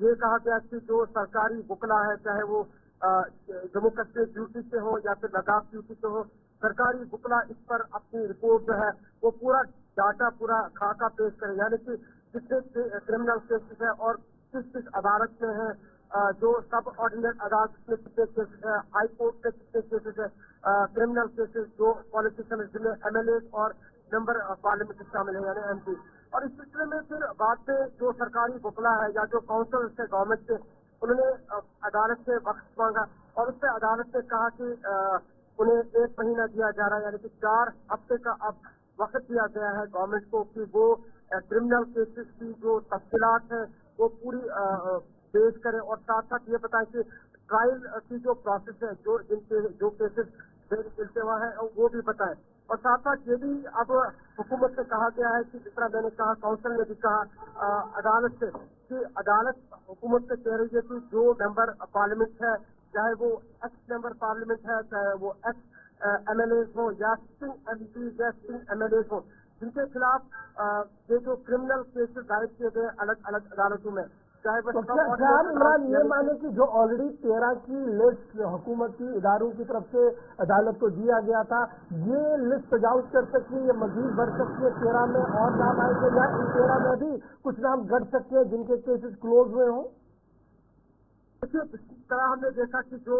ये कहा गया कि जो सरकारी वकला है, चाहे वो जम्मू कश्मीर ड्यूटी से हो या फिर लद्दाख ड्यूटी से हो, सरकारी वकला इस पर अपनी रिपोर्ट जो है वो पूरा डाटा, पूरा खाका पेश करें, यानी कि कितने क्रिमिनल केसेस है और किस किस अदालत में है, जो सब ऑर्डिनेट अदालत में कितने केसेस है, हाई कोर्ट में कितने केसेस है, क्रिमिनल केसेस जो पॉलिटिशियन जिनमें MLA और मेंबर पार्लियामेंट शामिल है यानी MP। और इस सिलसिले में फिर बाद में जो सरकारी वकला है या जो काउंसिल से गवर्नमेंट के, उन्होंने अदालत से वक्त मांगा और उससे अदालत ने कहा कि उन्हें 1 महीना दिया जा रहा है, यानी कि 4 हफ्ते का अब वक्त दिया गया है गवर्नमेंट को कि वो क्रिमिनल केसेस की जो तफसीलात है वो पूरी पेश करें और साथ साथ ये बताएं कि ट्रायल की जो प्रोसेस है, जो केसेस मिलते हुआ है वो भी बताएं। और साथ साथ ये भी अब हुकूमत से कहा गया है कि जिस तरह मैंने कहा, काउंसिल ने भी कहा अदालत से कि अदालत हुकूमत से कह रही है कि जो मेंबर पार्लियामेंट है, चाहे वो एक्स मेंबर पार्लियामेंट है, चाहे वो एक्स MLA हो या सिटिंग MP या सिटिंग MLA हो, जिनके खिलाफ ये जो क्रिमिनल केसेस दायर किए गए अलग अलग अदालतों में, चाहे वो इमरान ये माने कि जो ऑलरेडी 13 की लिस्ट हुकूमती इदारों की तरफ से अदालत को दिया गया था, ये लिस्ट तजावुज कर सकती है, ये मजीद बढ़ सकती है, 13 में और नाम आएंगे या इन 13 में भी कुछ नाम घट सकते हैं जिनके केसेस क्लोज हुए हों? देखिए, इस तरह हमने देखा कि जो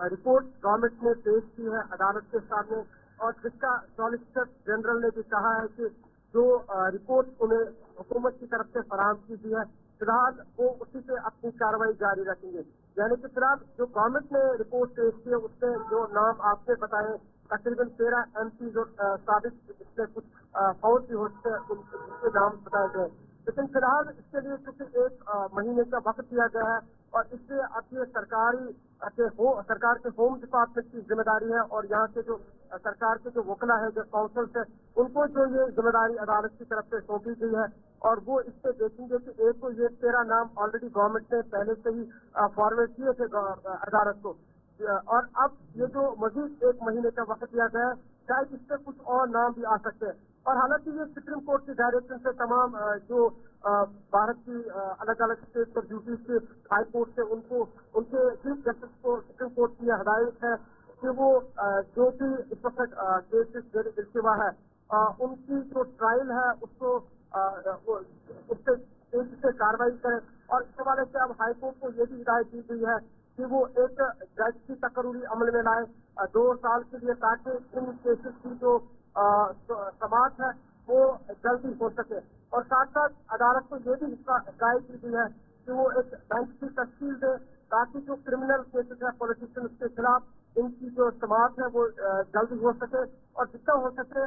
रिपोर्ट गवर्नमेंट ने पेश की है अदालत के सामने और जिसका सॉलिसिटर जनरल ने भी कहा है कि जो रिपोर्ट उन्हें हुकूमत की तरफ से फराहम की गई है, फिलहाल वो उसी से अपनी कार्रवाई जारी रखेंगे। यानी कि फिलहाल जो गवर्नमेंट ने रिपोर्ट पेश की है उसमें जो नाम आपने बताए तकरीबन 13 MP जो साबित इसमें कुछ फौज भी होते हैं उनके नाम बताए गए, लेकिन फिलहाल इसके लिए क्योंकि 1 महीने का वक्त दिया गया है और इसलिए अब ये सरकार के होम डिपार्टमेंट की जिम्मेदारी है और यहाँ के जो सरकार के जो वकला है, जो काउंसिल है, उनको जो ये जिम्मेदारी अदालत की तरफ से सौंपी गई है और वो इससे देखेंगे कि एक तो ये 13 नाम ऑलरेडी गवर्नमेंट ने पहले से ही फॉरवर्ड किए थे अदालत को और अब ये जो मजीद 1 महीने का वक्त दिया गया है, शायद इससे कुछ और नाम भी आ सकते हैं। और हालांकि ये सुप्रीम कोर्ट की डायरेक्शन से तमाम जो भारत की अलग अलग स्टेट पर ड्यूटीज के हाई कोर्ट से उनके चीफ जस्टिस को सुप्रीम कोर्ट की हदायत है कि वो जो भी इस वक्त केसेस इल्तिवा है उनकी जो ट्रायल है उसको उससे तेजी से कार्रवाई करें। और इस हवाले से अब हाई कोर्ट को ये भी हिदायत दी गई है कि वो एक जज की तकर्री अमल में लाए 2 साल के लिए, ताकि इन केसेस की जो समाप्त है वो जल्दी हो सके। और साथ साथ अदालत को ये भी हिदायत की गई है कि वो एक बेंच की तश्कील दे ताकि जो क्रिमिनल केसेस है पॉलिटिशियन के खिलाफ इनकी जो समाप्त है वो जल्दी हो सके और जितना हो सके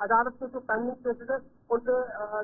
अदालत के जो पेंडिंग केसेस है उनके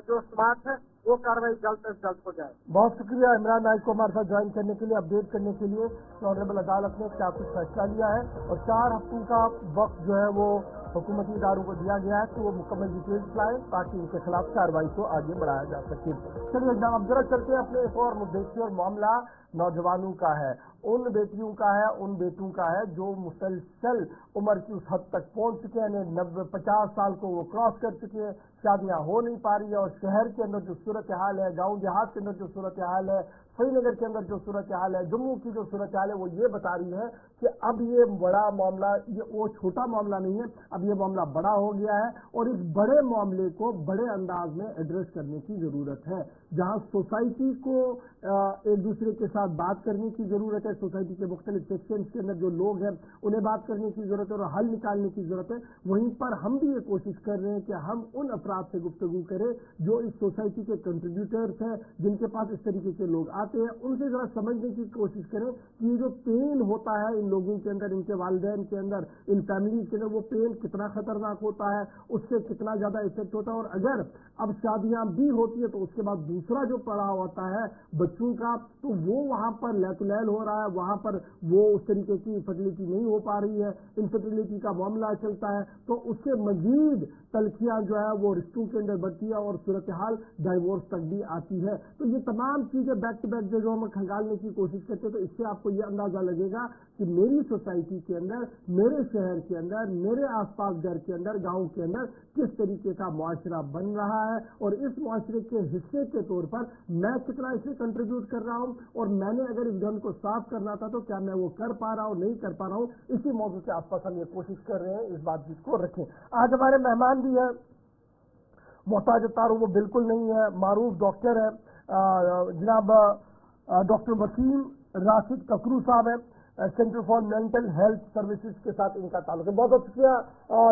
जो समाप्त है वो कार्रवाई जल्द से जल्द हो जाए। बहुत शुक्रिया इमरान नाइक को हमारे साथ ज्वाइन करने के लिए, अपडेट करने के लिए। ऑनरेबल अदालत ने क्या कुछ फैसला लिया है और 4 हफ्तों का वक्त जो है वो हुकूमती इदारों को दिया गया है कि वो मुकम्मल डिटेल्स लाएं ताकि उनके खिलाफ कार्रवाई को आगे बढ़ाया जा सके। चलिए अब जरा चलते हैं अपने एक और मुद्दे की, और मामला नौजवानों का है, उन बेटियों का है, उन बेटों का है जो मुसलसल उम्र की उस हद तक पहुंच चुके हैं, 90-50 साल को वो क्रॉस कर चुके हैं, शादियां हो नहीं पा रही है, और शहर के अंदर जो सूरत हाल है, गांव देहात के अंदर जो सूरत हाल है, श्रीनगर के अंदर जो सूरत हाल है, जम्मू की जो सूरत हाल है, वो ये बता रही है कि अब ये बड़ा मामला, ये वो छोटा मामला नहीं है, अब ये मामला बड़ा हो गया है, और इस बड़े मामले को बड़े अंदाज में एड्रेस करने की जरूरत है। जहां सोसाइटी को एक दूसरे के साथ बात करने की जरूरत है, सोसाइटी के मुख्तलिफ सेक्शन के अंदर जो लोग हैं उन्हें बात करने की जरूरत है और हल निकालने की जरूरत है, वहीं पर हम भी ये कोशिश कर रहे हैं कि हम उन अफराद से गुफ्तगू करें जो इस सोसाइटी के कंट्रीब्यूटर्स हैं, जिनके पास इस तरीके के लोग आते हैं, उनसे जरा समझने की कोशिश करें कि ये जो पेन होता है इन लोगों के अंदर, इनके वालिदैन के अंदर, इन फैमिली के अंदर, वो पेन कितना खतरनाक होता है, उससे कितना ज्यादा इफेक्ट होता है। और अगर अब शादियां भी होती है तो उसके बाद दूसरा जो पड़ाव होता है बच्चों का, तो वो वहां पर लैतुलैल हो रहा है, वहां पर वो उस तरीके की फर्टिलिटी नहीं हो पा रही है, इनफर्टिलिटी का मामला चलता है, तो उससे मजीद तलखियां जो है वो रिश्तों के अंदर बढ़ती है और सूरत हाल डाइवोर्स तक भी आती है। तो ये तमाम चीजें बैक टू बैक जो हम खंगालने की कोशिश करते हैं, तो इससे आपको ये अंदाजा लगेगा कि मेरी सोसाइटी के अंदर, मेरे शहर के अंदर, मेरे आसपास घर के अंदर, गांव के अंदर किस तरीके का मुआशरा बन रहा है, और इस मुआशरे के हिस्से के तौर पर मैं कितना इसमें कंट्रीब्यूट कर रहा हूं, और मैंने अगर इस घर को साफ करना था तो क्या मैं वो कर पा रहा हूं, नहीं कर पा रहा हूं। इसी मौजूद के आसपास हम ये कोशिश कर रहे हैं, इस बातचीत को रखें। आज हमारे मेहमान भी है, मोहताज तारू वो बिल्कुल नहीं है, मारूफ डॉक्टर है, जनाब डॉक्टर वसीम राशिद ककरू साहब है, centre for mental health services के साथ इनका ताल्लुक है। बहुत बहुत शुक्रिया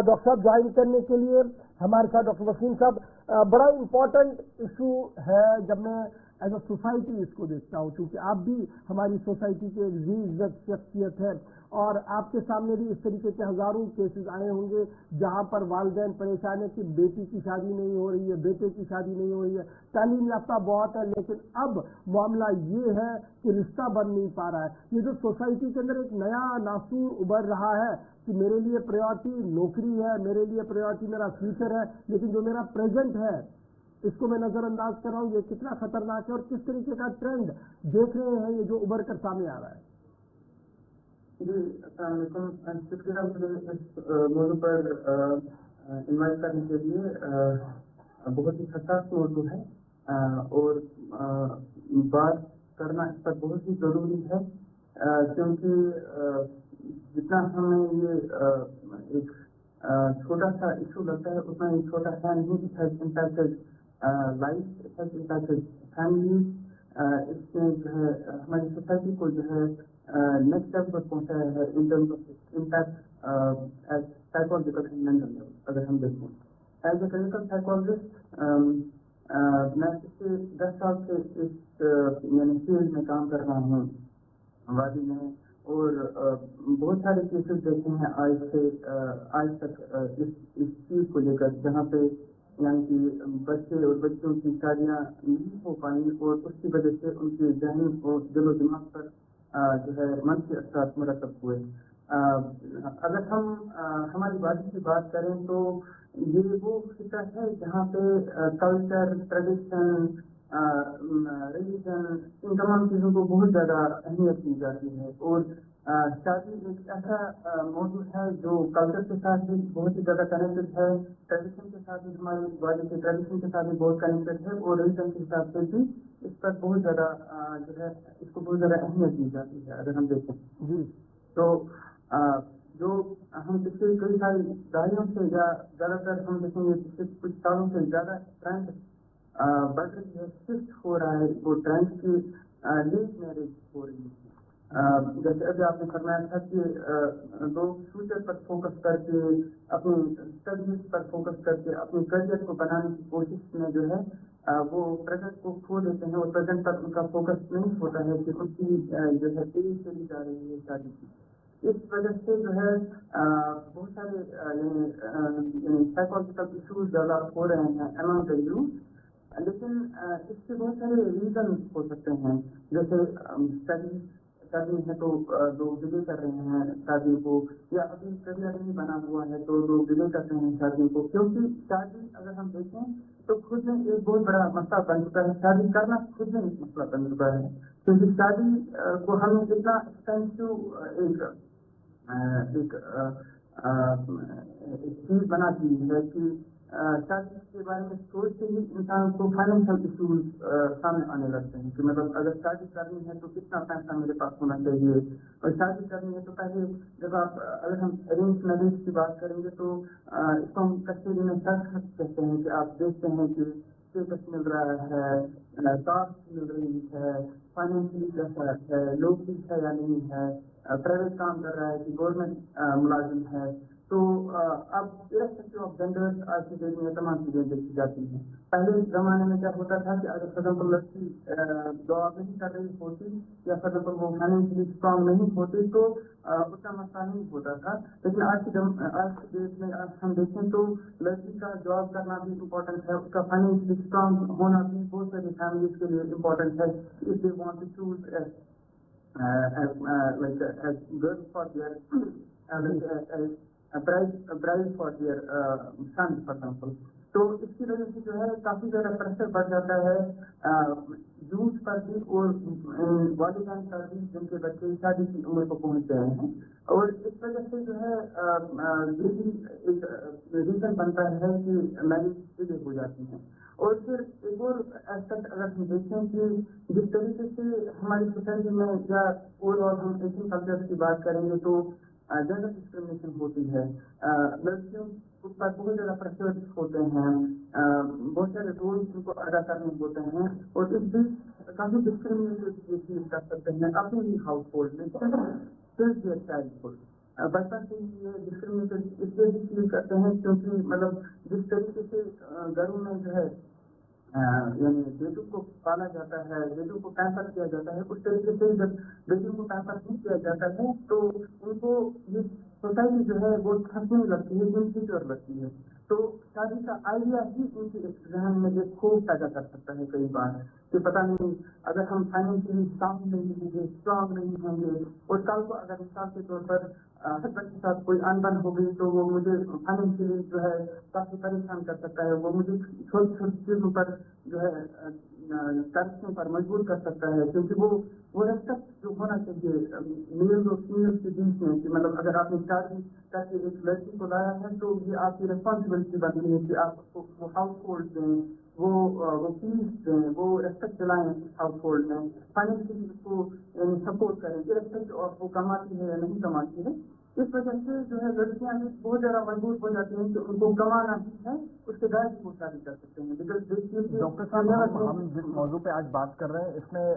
डॉक्टर साहब ज्वाइन करने के लिए हमारे साथ। डॉक्टर वसीम साहब, बड़ा इम्पोर्टेंट इशू है जब मैं एज अ सोसाइटी इसको देखता हूँ, क्योंकि आप भी हमारी सोसाइटी के एक इज्जत शख्सियत है, और आपके सामने भी इस तरीके के हजारों केसेस आए होंगे जहां पर वालिदैन परेशान है कि बेटी की शादी नहीं हो रही है, बेटे की शादी नहीं हो रही है, तालीम याफ्ता बहुत है, लेकिन अब मामला ये है कि रिश्ता बन नहीं पा रहा है। ये जो सोसाइटी के अंदर एक नया नासूर उभर रहा है कि मेरे लिए प्रायोरिटी नौकरी है, मेरे लिए प्रायोरिटी मेरा फ्यूचर है, लेकिन जो मेरा प्रेजेंट है इसको मैं नजरअंदाज कर रहा हूँ, ये कितना खतरनाक है और किस तरीके का ट्रेंड देख रहे हैं ये जो उभर कर सामने आ रहा है। जी, अस्सलाम वालेकुम। शुक्रिया मुझे इस मौजू पर इन्वाइट करने के लिए। बहुत ही हसास मौजू है और बात करना इस पर बहुत ही जरूरी है, क्योंकि जितना हमें ये एक छोटा सा इशू लगता है उतना ही छोटा है नहीं। It has impacted life, it has impacted family, इसने जो है हमारी सोसाइटी को जो है नेक्स्ट लेवल पर पहुंचाया है in terms of impact as psychological and mental level. अगर हम देखें एज ए क्लिनिकल साइकोलॉजिस्ट, मैं पिछले 10 साल से इस यानी फील्ड में काम कर रहा हूँ वादी में, और बहुत सारे केसेस देखे हैं आज तक इस चीज को लेकर, जहाँ पे यानी कि बच्चे और बच्चों की शादियाँ नहीं हो पाई और उसकी वजह से उनके जहनी और दिलो दिमाग पर जो है मनफी असर मुरतब हुए। अगर हम हमारी वादी की बात करें तो ये वो खिता है जहाँ पे कल्चर, ट्रेडिशन, रिलीजन, इन तमाम चीज़ों को बहुत ज़्यादा अहमियत दी जाती है, और शादी एक ऐसा मौजूद है जो कल्चर के साथ भी बहुत ही ज़्यादा कनेक्टेड है, ट्रेडिशन के साथ भी, हमारे वादी के ट्रेडिशन के साथ भी बहुत कनेक्टेड है, और रिलीजन के हिसाब से भी इस पर बहुत ज़्यादा जो है इसको बहुत ज़्यादा अहमियत दी जाती है। अगर हम देखें जी तो जो हम पिछले कई सारी दहाइयों से या ज़्यादातर हम देखेंगे पिछले कुछ सालों से ज़्यादा ट्रेंड बढ़ रही है, शिफ्ट हो रहा है, वो ट्रेंड की लेट मैरिज हो रही है। जैसे अभी आपने फरमाया था कि लोग फ्यूचर पर फोकस करके, अपनी स्टडीज पर फोकस करके अपने करियर को बनाने की कोशिश में जो है वो प्रेजेंट को खो देते हैं, और प्रेजेंट पर उनका फोकस नहीं होता है कि उनकी जो है एज चली जा रही है शादी की। इस वजह से जो है बहुत सारे साइकोलॉजिकल इशूज डेवलप हो रहे हैं अमंग द यूथ, लेकिन इसके बहुत सारे रीजन हो सकते हैं। जैसे शादी है तो लोग डिले कर रहे हैं शादी को, या अभी करियर नहीं बना हुआ है तो लोग डिले कर रहे हैं शादी को, क्योंकि शादी अगर हम देखें तो खुद में एक बहुत बड़ा मसला बन चुका है। शादी करना खुद में एक मसला बन चुका है, क्योंकि शादी को हमें इतना एक्सपेंसिव एक चीज बना दी है कि शादी के बारे में सोचते ही इंसान को फाइनेंशियल इशूज सामने आने लगते हैं कि मतलब अगर शादी करनी है तो कितना पैसा मेरे पास होना चाहिए, और शादी करनी है तो पहले जब आप अगर हम अरेंज मैरिज की बात करेंगे तो इसको हम कश्मीरी में सर्च कहते हैं कि आप देखते हैं कि स्टेटस मिल रहा है, कास्ट मिल रही है, फाइनेंशियली कैसा है, लोग है या नहीं है, प्राइवेट काम कर रहा है कि गवर्नमेंट मुलाजिम है। तो अब इरेस्पेक्टिव ऑफ जेंडर्स आज की डेट में तमाम चीजें देखी जाती हैं। पहले जमाने में क्या होता था कि अगर फॉर एग्जाम्पल लड़की जॉब नहीं कर रही होती या फॉर एग्जाम्पल वो फाइनेंशियली स्ट्रांग नहीं होती तो उतना मसला नहीं होता था, लेकिन आज की डेट में हम देखें तो लड़की का जॉब करना भी इम्पोर्टेंट है, उसका फाइनेंशियली स्ट्रांग होना भी बहुत सारी फैमिलीज के लिए इम्पोर्टेंट है। If they want to choose as girls for their bride for their son for example। तो इसकी वजह से जो है काफी ज्यादा प्रेशर बढ़ जाता है यूथ पर भी और वालिदैन पर भी जिनके बच्चे शादी की उम्र को पहुंच गए हैं, और इस वजह से जो है ये भी एक रीजन बनता है कि मैरिज डिले हो जाती है। और फिर एक और एस्पेक्ट अगर हम देखें कि जिस तरीके से हमारी सोसाइटी में या ओवरऑल हम एशियन कल्चर की बात करेंगे तो जेंडर डिस्क्रिमिनेशन होती है, लड़कियों पर बहुत ज्यादा प्रेशर होते हैं, बहुत सारे रोल्स उनको अदा करने होते हैं, और इस बीच काफी डिस्क्रिमिनेशन कर सकते हैं अपने ही हाउस होल्ड में चाइल्डहुड। बचपन से ये डिस्क्रिमिनेशन इसलिए भी फील करते हैं क्योंकि मतलब जिस तरीके से घरों में जो है यानी बेटियों को पाला जाता है, बेटियों को पैम्पर किया जाता है, उस तरीके से जब बेटियों को पैम्पर नहीं किया जाता है तो उनको ये सोसाइटी जो है वो थकने लगती है, इनसिक्योर लगती है। तो शादी का आइडिया ही उनके जहन में एक खौफ पैदा कर सकता है कई बार कि पता नहीं अगर हम फाइनेंशियली साउंड नहीं होंगे, स्ट्रांग नहीं होंगे, और कल को अगर मिसाल के तौर पर हस्बैंड के साथ कोई अनबन हो गई तो वो मुझे फाइनेंशियली जो है काफी परेशान कर सकता है, वो मुझे छोटी छोटी चीजों पर जो है तरसने पर मजबूर कर सकता है, क्योंकि वो रेस्पेक्ट जो होना चाहिए मेल और फीमेल के बीच में कि मतलब अगर आपने शादी करके एक लड़की को लाया है तो ये आपकी रिस्पॉन्सिबिलिटी बनती है कि आप उसको वो हाउस होल्ड दें, वो पीस दें, वो रेस्पेक्ट दिलाएं हाउस होल्ड में, फाइनेंशियली उसको सपोर्ट करें, रेस्पेक्ट और वो कमाती है या नहीं कमाती है। इस वजह से जो है लड़कियां भी बहुत ज्यादा मजबूर हो जाती हैं कि उनको कमाना ही है, उसके बाद वो शादी कर सकते हैं। बिकॉज डॉक्टर साहब हम जिस मौजू पे आज बात कर रहे हैं इसमें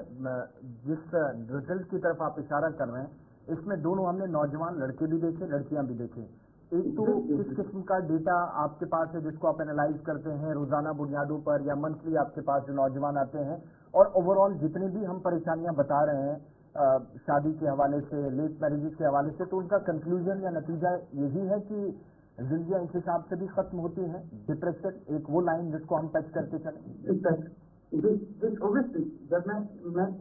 जिस रिजल्ट की तरफ आप इशारा कर रहे हैं इसमें दोनों हमने नौजवान लड़के भी देखे, लड़कियां भी देखे। एक तो किस किस्म का डेटा आपके पास है जिसको आप एनालाइज करते हैं रोजाना बुनियादों पर या मंथली आपके पास जो नौजवान आते हैं, और ओवरऑल जितनी भी हम परेशानियां बता रहे हैं शादी के हवाले से, लेट मैरिजेस के हवाले से, तो उनका कंक्लूजन या नतीजा यही है कि जिंदगियां इस हिसाब से भी खत्म होती हैं, डिप्रेशन एक वो लाइन जिसको हम टच करके चलें। ऑब्वियसली जब मैं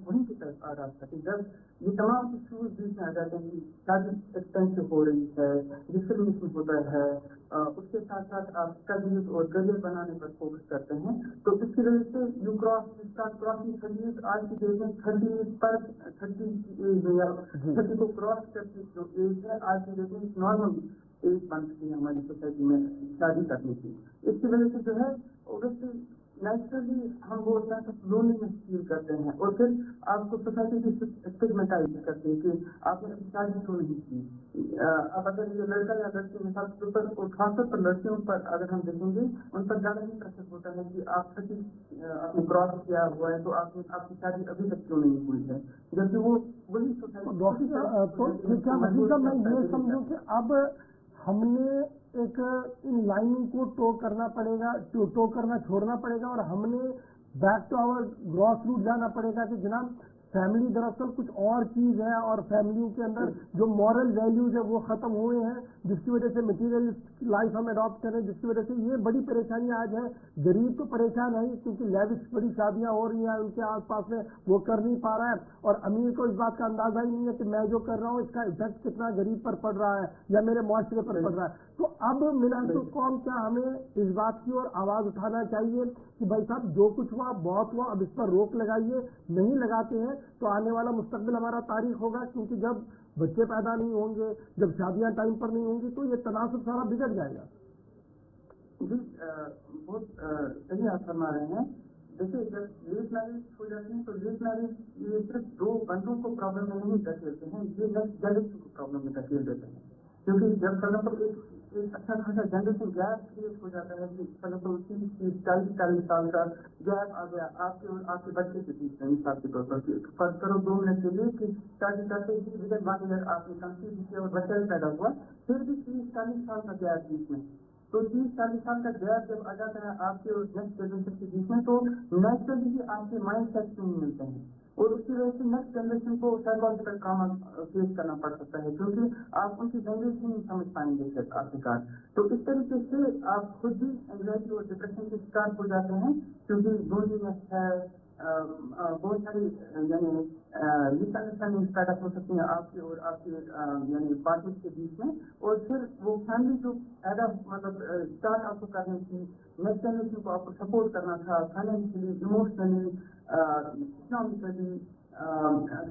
वहीं की तरफ आ रहा था कि जब ये तमाम इश्यूज बीच में आ जाते हैं कि शादी एक्सपेंसिव हो रही है, डिस्क्रिमिनेशन होता है, उसके साथ साथ आप स्टडीज और करियर बनाने पर फोकस करते हैं, तो इसकी वजह से यू क्रॉसिंग 30 आज की डेट में 30 की एज या 30 को क्रॉस करके जो एज है आज की डेट में नॉर्मल एज बन चुकी है हमारी सोसाइटी में शादी करने की। इसकी वजह से जो है ऑब्वियसली नेचुरली हम वो लोनलीनेस फील करते हैं, और फिर आपको सोसाइटी भी स्टिग्मेटाइज करती है कि आपने शादी क्यों नहीं की। अब अगर ये लड़का या लड़की मिसाल के ऊपर और खासतौर पर लड़कियों पर अगर हम देखेंगे उन पर ज्यादा ही प्रेशर होता है कि आप सभी आपने क्रॉस किया हुआ है तो आपकी शादी अभी तक क्यों नहीं हुई है, जबकि वो वही सोसाइटी। डॉक्टर मैं ये समझूं कि अब हमने एक इन लाइनों को टो करना पड़ेगा, टो करना छोड़ना पड़ेगा, और हमने back to our grass root जाना पड़ेगा कि जनाब फैमिली दरअसल कुछ और चीज है, और फैमिलियों के अंदर जो मॉरल वैल्यूज है वो खत्म हुए हैं, जिसकी वजह से मटीरियल लाइफ हम अडॉप्ट करें, जिसकी वजह से ये बड़ी परेशानियां आज है। गरीब तो परेशान है क्योंकि लेविश बड़ी शादियां हो रही हैं उनके आसपास में, वो कर नहीं पा रहा है, और अमीर को इस बात का अंदाजा ही नहीं है कि मैं जो कर रहा हूँ इसका इफेक्ट कितना गरीब पर पड़ रहा है या मेरे मुआशरे पर पड़ रहा है। तो अब मिलान कौम क्या हमें इस बात की ओर आवाज उठाना चाहिए कि भाई साहब जो कुछ हुआ बहुत हुआ, अब इस पर रोक लगाइए, नहीं लगाते हैं तो आने वाला मुस्तकबिल हमारा तारीख होगा, क्योंकि जब बच्चे पैदा नहीं होंगे, जब शादियां टाइम पर नहीं होंगी तो ये तनासब सारा बिगड़ जाएगा। जी बहुत सही आप फरमा रहे हैं। देखिए जब लेट मैरिज हो जाती है तो लेट मैरिज ये सिर्फ दो बंदों को प्रॉब्लम में नहीं धकेलते हैं, ये नेक्स्ट जनरेशन को प्रॉब्लम में धकेल देते हैं। क्योंकि जब फॉर एग्जाम्पल एक अच्छा खासा जनरेशन गैप क्रिएट हो जाता है कि फॉर एग्जाम्पल 30-40 साल का गैप आ गया आपके और आपके बच्चे के बीच में, मिसाल के तौर पर फर्ज करो 2 मिनट के लिए कि 40 विदिन 1 ईयर आपने कंसीव किया और बच्चा भी पैदा हुआ, फिर भी 30-40 साल का गैप बीच में, तो 30-40 साल का गैप जब आ जाता है आपके और नेक्स्ट जनरेशन के बीच में, तो नेचुरली ही आपके माइंड सेट नहीं मिलते हैं और उसकी वजह से नेक्स्ट जनरेशन को साइकोलॉजिकल ट्रॉमा फेस करना पड़ सकता है, क्योंकि आप उनकी लैंग्वेज नहीं समझ पाएंगे फिर आखिरकार। तो इस तरीके से आप खुद भी एंग्जाइटी और डिप्रेशन के शिकार हो जाते हैं, क्योंकि लोनलीनेस है, बहुत सारी यानी मिसअंडरस्टैंडिंग पैदा हो सकती हैं आपके और आपके यानी पार्टनर के बीच में, और फिर वो फैमिली जो पैदा मतलब स्टार्ट आपको करनी थी, नेक्स्ट जनरेशन को आपको सपोर्ट करना था फाइनेंशियली, इमोशनली, इकोनॉमिकली,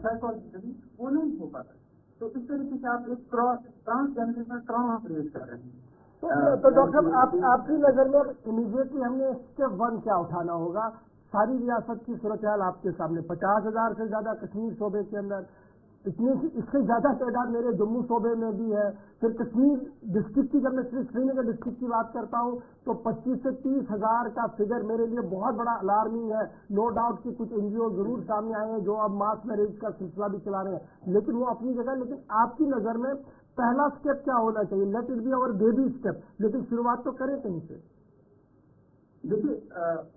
साइकोलॉजिकली, वो नहीं हो पाता। तो इस तरीके से आप एक ट्रांसजेंडरेशनल ट्रॉमा क्रिएट कर रहे हैं। तो डॉक्टर साहब आपकी नजर में इमीडिएटली हमने स्टेप 1 क्या उठाना होगा? सारी रियासत की सूरत हाल आपके सामने, 50,000 से ज्यादा कश्मीर सूबे के अंदर, इससे ज्यादा तादाद मेरे जम्मू सूबे में भी है। फिर कश्मीर डिस्ट्रिक्ट की, जब मैं सिर्फ श्रीनगर डिस्ट्रिक्ट की बात करता हूँ तो 25 से 30 हजार का फिगर मेरे लिए बहुत बड़ा अलार्मिंग है। नो डाउट कि कुछ एनजीओ जरूर सामने आए हैं जो अब मास मैरिज का सिलसिला भी चला रहे हैं, लेकिन वो अपनी जगह। लेकिन आपकी नजर में पहला स्टेप क्या होना चाहिए? Let it be our baby step, लेकिन शुरुआत तो करें कहीं से। देखिए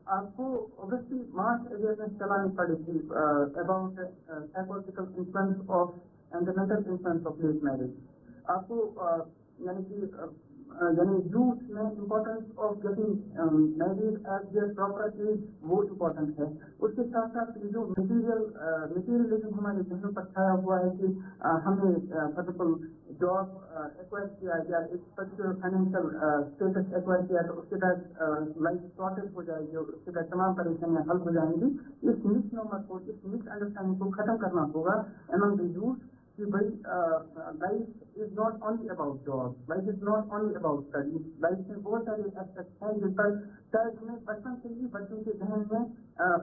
आपको ऑब्वियसली मास अवेयरनेस चलानी पड़ेगी about psychological influence of and the mental influence of late marriage. आपको यानी कि यानी यूथ में importance of getting married at their proper age, वो इम्पोर्टेंट है। उसके साथ साथ जो मटीरियलिज्म हमारे जहनों पर छाया हुआ है कि हमने फॉर एग्जाम्पल जॉब एक्वायर किया या एक पर्टिकुलर फाइनेंशियल स्टेटस एक्वायर किया तो उसके बाद लाइफ सॉर्टेड हो जाएगी और उसके बाद तमाम परेशानियां हल हो जाएंगी। इस मिसनोमर को, इस मिसअंडरस्टैंडिंग को खत्म करना होगा अमंग द यूथ कि भाई life is not only about job, life is not only about study. Life में बहुत सारे एस्पेक्ट हैं जिन पर शायद हमें बचपन से ही बच्चों के जहन में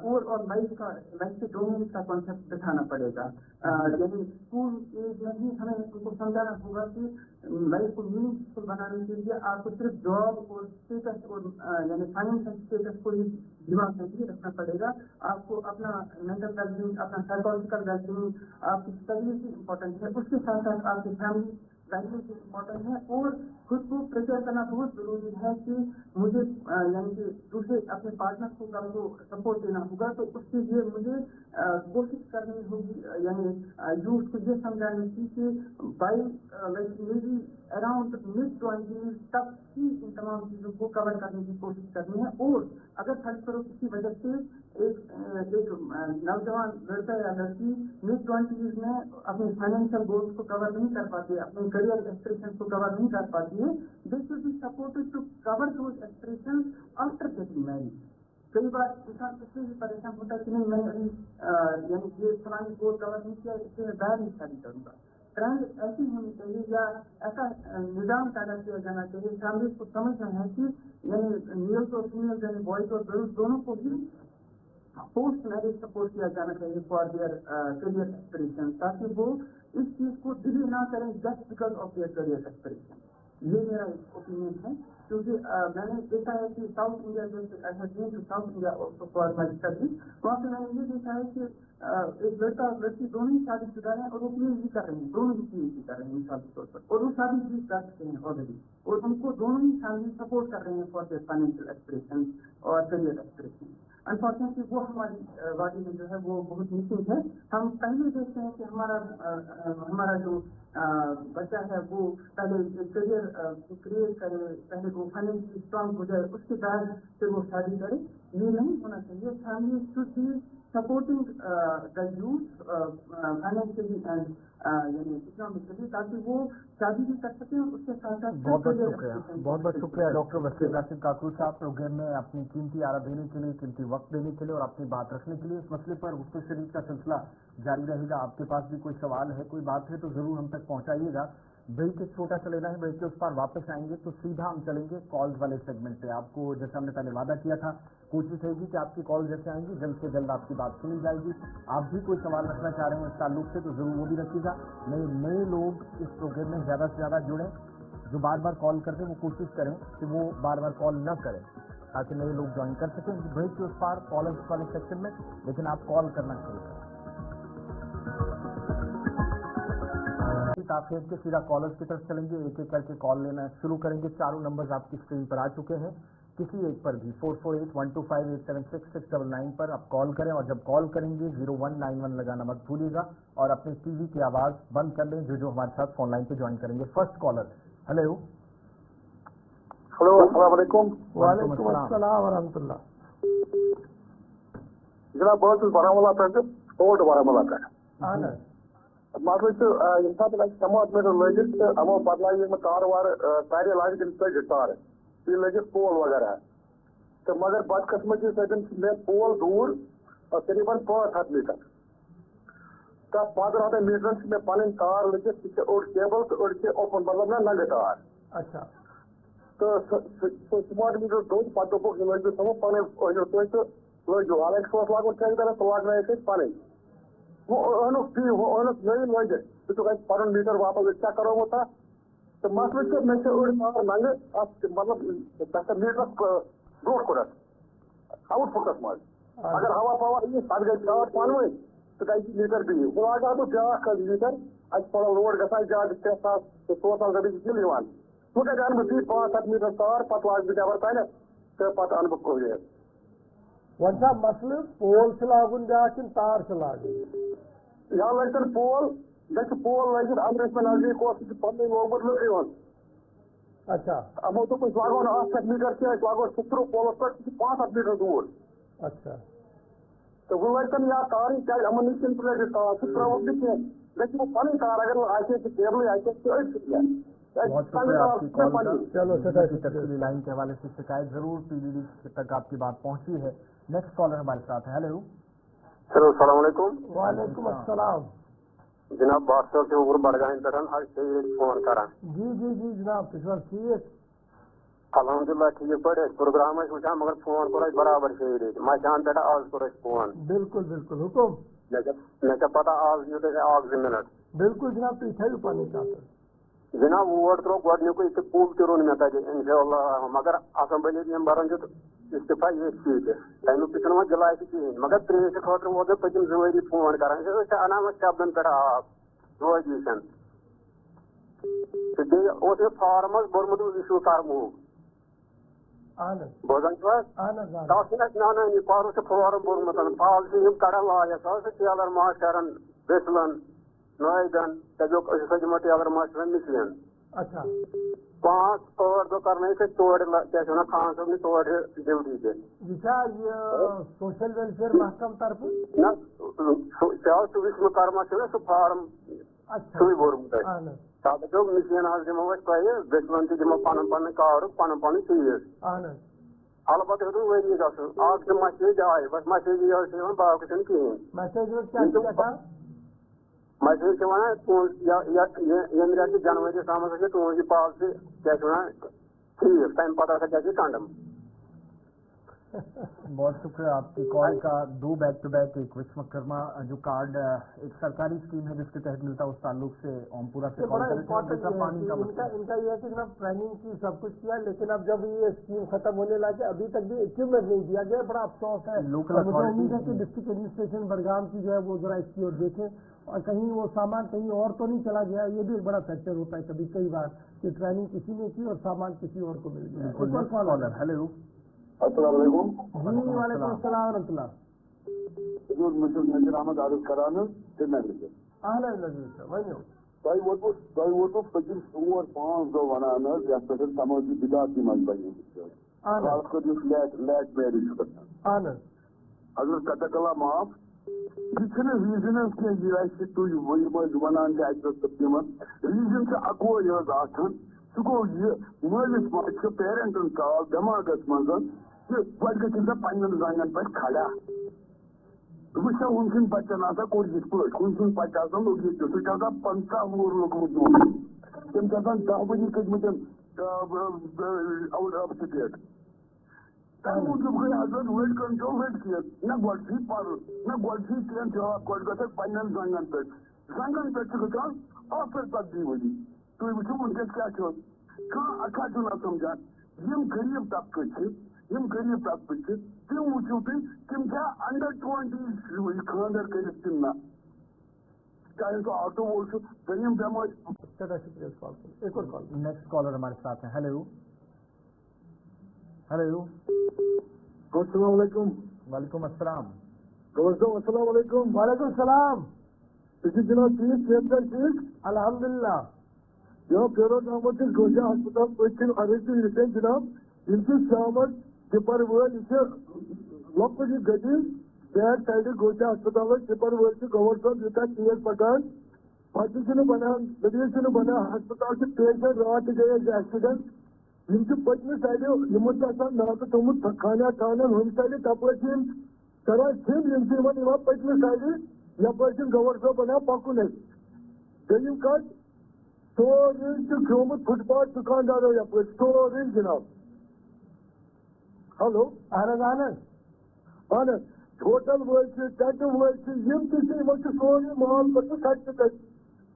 और लाइफ के डोमेन का कॉन्सेप्ट बिठाना पड़ेगा। यानी स्कूल एज में ही हमें उनको समझाना होगा कि लाइफ को मीनिंगफुल बनाने के लिए आपको सिर्फ जॉब और स्टेटस और यानी फाइनेंशियल स्टेटस को ही दिमाग में ही रखना पड़ेगा। आपको अपना मेंटल वेलबींग, अपना साइकोलॉजिकल वेलबींग, आपकी स्टडीज भी इम्पोर्टेंट है, उसके साथ साथ आपकी फैमिली लाइफ भी इम्पोर्टेंट है, और खुद को प्रिपेयर करना बहुत जरूरी है कि मुझे यानी कि दूसरे अपने पार्टनर को कल को सपोर्ट देना होगा, तो उसके लिए मुझे कोशिश करनी होगी, यानी यूथ को ये समझाने की कि बाई लाइक मेरी अराउंड mid-20s तक ही इन तमाम चीजों को कवर करने की कोशिश करनी है। और अगर फर्ज करो किसी वजह से एक नौजवान लड़का या लड़की mid-20s में अपने फाइनेंशियल गोल्स को कवर नहीं कर पाती है, अपने करियर एस्पिरेशंस को कवर नहीं कर पाती है, they should be supported to cover those aspirations after getting married. कई बार इंसान इसलिए भी परेशान होता है कि नहीं मैंने अभी यानी ये फलानी गोल कवर नहीं किया, इसलिए मैं बाहर नहीं शादी करूंगा। ट्रेंड ऐसी होनी चाहिए या ऐसा निजाम पैदा किया जाना चाहिए, फैमिली को समझना है कि यानी मेल्स और फीमेल्स यानी बॉयज और गर्ल्स दोनों को ही पोस्ट मैरिज सपोर्ट किया जाना चाहिए फॉर देयर करियर एस्पिरेशन, ताकि वो इस चीज को डिले ना करें just because of their career aspiration. ये मेरा ओपिनियन है, क्योंकि मैंने देखा है कि साउथ इंडिया जैसे south India for my study, वहाँ पे मैंने ये देखा है कि एक लड़का और लड़की दोनों ही शादीशुदा हैं और वो पीएचडी कर रहे हैं, दोनों ही पीएचडी कर रहे हैं मिसाल के तौर पर, और वो शादी भी कर चुके हैं ऑलरेडी, और उनको दोनों ही फैमिली सपोर्ट कर रहे हैं फॉर देयर फाइनेंशियल एस्पिरेशन और करियर एस्पिरेशन। अनफॉर्चुनेटली वो हमारी बॉडी में जो है वो बहुत मिसिंग है। हम पहले देखते हैं कि हमारा जो बच्चा है वो पहले करियर क्रिएट करे, पहले वो फाइनेंशियली स्ट्रांग हो जाए, उसके बाद फिर वो शादी करे। ये नहीं होना चाहिए। Family should be supporting the youth financially and यानी इकोनॉमिकली, ताकि वो शादी भी कर सकें, उसके साथ साथ बहुत बहुत शुक्रिया डॉक्टर वसीम राशिद काकूर साहब, प्रोग्राम में अपनी कीमती आरा देने के लिए, कीमती वक्त देने के लिए और अपनी बात रखने के लिए। इस मसले पर गुफ्तगू शरीफ का सिलसिला जारी रहेगा। आपके पास भी कोई सवाल है, कोई बात है तो जरूर हम तक पहुंचाइएगा। ब्रेक एक छोटा सा लेना है, ब्रेक के उस पार वापस आएंगे तो सीधा हम चलेंगे कॉल्स वाले सेगमेंट पे। आपको जैसे हमने पहले वादा किया था, कोशिश रहेगी कि आपकी कॉल जैसे आएंगी जल्द से जल्द आपकी बात सुनी जाएगी। आप भी कोई सवाल रखना चाह रहे हैं इस ताल्लुक से तो जरूर वो भी रखिएगा। नए लोग इस प्रोग्राम में ज्यादा से ज्यादा जुड़े, जो बार बार कॉल करते हैं वो कोशिश करें कि वो बार बार कॉल न करें ताकि नए लोग ज्वाइन कर सकें ब्रेक के उस पार कॉलर्स वाले सेक्शन में। लेकिन आप कॉल करना शुरू करें। आप फेंक के सीधा कॉलर्स की तरफ चलेंगे, एक एक करके कॉल लेना शुरू करेंगे। चारों नंबर्स आपकी स्क्रीन पर आ चुके हैं। किसी एक पर भी 448125876699 पर आप कॉल करें और जब कॉल करेंगे 0191 लगाना मत भूलिएगा और अपने टीवी की आवाज बंद कर लें जो हमारे साथ फोन लाइन पे ज्वाइन करेंगे। फर्स्ट कॉलर, हेलो अस्सलाम वालेकुम। वालेकुम अस्सलाम वरहमतुल्लाह। जनाब बहुत बारामूला पे ओल्ड बारामूला पे اہن मतलब ییٚمہِ ساتہٕ اَسہِ سماٹ میٖٹر لٲگِتھ تہٕ یِمو بدلایہِ یِم تار وار سارے لاگہِ تِم ژٔجِتھ تارٕ بیٚیہِ لٲگِتھ پول وغیرہ تہٕ مگر بدقسمتی سۭتۍ چھُ مےٚ پول دوٗر تقریٖباً 500 میٖٹر تہٕ 500 میٖٹرن چھِ مےٚ پنٕنۍ تار لٔگِتھ سُہ چھِ أڑۍ کیبل تہٕ أڑۍ چھِ اوپن مطلب نہ ننٛگہٕ تار اچھا تہٕ سُہ سماٹ میٖٹر دوٚد پتہٕ دوٚپُکھ یہِ لٲگِو تھوٚمُت پنٕنۍ أنِو تُہۍ تہٕ لٲگِو حالانکہِ سُہ اوس لاگُن ٹھیکدرس تہٕ لاگنٲیِکھ أسۍ پنٕنۍ وہ اونُک تی وہ اونُک نٔے لٲگِتھ سُہ چھُکھ اَسہِ پنُن میٖٹر واپس أسۍ چیک کرومُت تتھ تہٕ مسلہٕ چھُ مےٚ چھِ أڑۍ تار ننٛگہٕ اتھ مطلب تتھ میٖٹرس برونٛٹھ کُنتھ آوُٹ پُٹس منٛز اگر ہوا پوا یی پتہٕ گژھِ شاٹ پانہٕ ؤنۍ تہٕ گژھِ میٖٹر بِہِو وۄنۍ لاگہٕ بہٕ بیٛاکھ حظ میٖٹر اَسہِ پڑو لوڈ گژھان زیادٕ 6,000 تہٕ 4,000 رۄپیہِ چھِ بِل یِوان وۄنۍ کتہِ اَنہٕ بہٕ تی 500 میٖٹر تار پتہٕ لاگہٕ بہٕ نٮ۪بر تانٮ۪تھ تہٕ پتہٕ اَنہٕ بہٕ کوریج وۄنۍ چھا مسلہٕ پول چھُ لاگُن بیٛاکھ کِنہٕ تار چھِ لاگٕنۍ یا لٲگتن پول گژھِ پول لٲگِتھ اندر ٲسۍ مےٚ نزدیٖک اوس سُہ چھُ پنٕنُے لوگمُت لٔکرِ ہُنٛد اچھا یِمو دوٚپ أسۍ لاگو نہٕ 800 میٖٹر کیٚنٛہہ أسۍ لاگو 70 پولس پٮ۪ٹھ سُہ چھُ 500 میٖٹر دوٗر اچھا تہٕ وۄنۍ لٲگتن یا تارٕے کیٛازِ یِمن نِش چھِنہٕ لٲگِتھ تار سُہ ترٛاوُکھ نہٕ کیٚنٛہہ گژھِ یِمو پنٕنۍ تار اگر نہٕ آسہِ سُہ کیبلٕے آسہِ تہٕ أتھۍ سۭتۍ بہت شکریہ آپ کی کال کا چلو تفصیلی لائن کے حوالے سے شکایت ضرور PDD تک آپ کی بات پہنچی ہے۔ نیکسٹ کالر ہمارے ساتھ ہے، ہیلو السلام علیکم وعلیکم السلام جناب بات صٲب چھِ اوٗر بڈگامہِ پٮ۪ٹھ حظ چھِ ییٚتہِ فون کران جی جی جی جناب تُہۍ چھِو حظ ٹھیٖک الحمدُاللہ ٹھیٖک پٲٹھۍ أسۍ پروگرام ٲسۍ وٕچھان مگر فون کوٚر اَسہِ برابر شیٚیہِ ریٚتۍ مچان پٮ۪ٹھ آز کوٚر اَسہِ فون بالکل بالکل حُکُم مےٚ چھےٚ پتہ آز یِیِو تُہۍ 1-2 مِنٹ بالکل جناب تُہۍ تھٲیِو پنٕنۍ کتھ جناب ووٹ ترٛوو گۄڈنیُکُے تہٕ پُل تہِ روٚن مےٚ تتہِ اِنشاء اللہ مگر اسمبلی ممبرن دیُت استعفا ییٚتھی تہِ تمیُک تہِ چھُنہٕ وۄنۍ گِلاے تہِ کِہیٖنۍ مگر ترٛیشہِ خٲطرٕ ووت مےٚ پٔتِم 2 ؤری فون کران أسۍ ٲسۍ انان وۄنۍ شبدن پٮ۪ٹھ آب روزی چھَنہٕ تہٕ بیٚیہِ اوس مےٚ فارم حظ بوٚرمُت اِشوٗ کرموٗ اہن حظ بوزان چھُو حظ اہن حظ تتھ چھُنہٕ اَسہِ نانٲنی پَرُس چھُ فارم بوٚرمُت پالسی یِم کڑان لایَس حظ ٹیلر ماسٹرن بِسلن نٲیدن دپیوکھ أسۍ ہسا دِمو ٹیلر ماسٹرن مِشیٖن اچھا 5-8 دۄہ کرنٲیِکھ أسۍ تورٕ کیٛاہ چھِ وَنان خان صٲبنہِ تورٕ ڈیوٹی تہِ یہِ چھا یہِ سوشل ویلفیر محکم طرفہٕ نہ تہِ حظ سُہ وِسمہٕ کرما چھُ نا سُہ فارم اچھا سُے بوٚرمُت اَسہِ اہن حظ تتھ دپیوکھ مِشیٖن حظ دِمو أسۍ تۄہہِ بِسلن تہِ دِمو پنُن پنٕنۍ کارُک پنُن پنُن چیٖز اہن حظ البتہٕ ہیوٚتُن ؤری گژھُن اکھ زٕ مسیج آیہِ بس مسیجی یٲژ چھِ یِوان باقٕے چھُنہٕ کِہیٖنۍ میسیج منٛز کیٛاہ چھِ گژھان مسیج چھِ ونان ییٚمہِ رٮ۪تہٕ جنؤری تامَتھ ہسا تُہنٛز یہِ پالسی کیٛاہ چھِ ونان ٹھیٖک تمہِ پتہٕ ہسا گژھِ کنڈم بہت شکریہ آپ کی کال کا۔ 2 بیک ٹو بیک ایک وشوکرما جو کارڈ ایک سرکاری اسکیم ہے جس کے تحت ملتا ہے اس تعلق سے اومپورا سے بڑا کال امپورٹنٹ ان کا یہ ہے کہ جناب ٹریننگ کی سب کچھ کیا لیکن اب جب یہ اسکیم ختم ہونے لگے ابھی تک بھی اکوپمنٹ نہیں دیا گیا بڑا افسوس ہے مجھے امید ہے کہ ڈسٹرکٹ ایڈمنسٹریشن بڈگام کی جو ہے وہ ذرا اس کی اور دیکھیں اور کہیں وہ سامان کہیں اور تو نہیں چلا گیا یہ بھی ایک بڑا فیکٹر ہوتا ہے کبھی کئی بار کہ ٹریننگ کسی نے کی اور سامان کسی اور کو مل گیا۔ ہیلو السلام علیکم جی وعلیکم السلام ورحمۃ اللہ حضور بہٕ چھُس نذیٖر احمد عرض کران حظ سرینگرٕ پٮ۪ٹھ اہن حظ نذیٖر صٲب ؤنِو تۄہہِ ووتوٕ پٔتِم 4-5 دۄہ ونان حظ یتھ پٮ۪ٹھ سمٲجی بِداتی منٛز بنیمٕژ چھِ خاص کر یُس لیٹ میریج چھُ گژھان اہن حظ اگر کتکلا معاف یہ چھنہٕ ریٖزن حظ کینٛہہ یہِ اَسہِ تُہۍ یِم حظ ونان چھِ اَکہِ دۄہ تقسیٖمس ریٖزن چھُ اکوے حظ آسان سُہ گوٚو یہِ مٲلِس ماجہِ چھُ پیرنٹن کال دٮ۪ماغس منٛز کہ گۄڈٕ گژھن سا پننٮ۪ن زنٛگن پٮ۪ٹھ کھڑا वुचा उनकिन बच्चन आसा कोर जिस पर उनकिन पचास लोग ये तो ज्यादा 50 लोग दूर तुम कहता 10 बजे के मुझे आउट ऑफ स्टेट तब मुझे कोई हजरत वेट कंट्रोल वेट किया ना गोल्फी पर ना गोल्फी ट्रेन जो कोई कहता फाइनल जंगन पे चुका ऑफर तक दी हुई तो मुझे उनके क्या चो का अच्छा जो ना समझा यम गरीब तबके से यम गरीब तबके से تم وچھو تم کیا انڈر 20 خاندر کٔرِتھ تِم نہ چاہے سو آٹو وول چھُ دٔیِم بٮ۪مٲرۍ شکریہ اس کال پر ایک اور کال نیکسٹ کالر ہمارے ساتھ ہیں. Hello hello. السلام علیکم. وعلیکم السلام. السلام علیکم. وعلیکم السلام. تُہۍ چھِو جناب ٹھیٖک صحت چھا ٹھیٖک؟ الحمدللہ. جناب فیروز احمد چھُس گوجا ہسپتال پٔتۍ کِنۍ عرض یِتھۍ جناب یِم چھِ شامَس ٹِپر وٲلۍ یہِ چھِ لۄکُٹ یہِ گٔڈی بیک سایڈٕ گوجا ہسپتالس ٹِپر وٲلۍ چھِ گور صٲب یوٗتاہ تیز پکان پتہٕ چھُنہٕ بنان دٔلیٖل چھُنہٕ بنان ہسپتال چھِ پیشنٹ راتھ تہِ گٔے اَسہِ ایکسیڈنٹ یِم چھِ پٔتمہِ سایڈٕ یِمن چھُ آسان ناکہٕ تھوٚمُت خانہ ہُمہِ سایڈٕ تپٲرۍ چھِ یِم کران ژھِن یِم چھِ یِوان پٔتمہِ سایڈٕ یپٲرۍ چھُنہٕ گور صٲب بنان پکُن اَسہِ دوٚیِم کتھ سورُے چھُ کھیوٚمُت فُٹ پاتھ دُکاندارو یپٲرۍ سورُے جناب. ہلو اہن حظ اہن حظ اہن حظ ہوٹل وٲلۍ چھِ ٹٮ۪نٹہٕ وٲلۍ چھِ یِم تہِ چھِ یِمن چھُ سورُے مال پتہٕ سڑکہِ پٮ۪ٹھ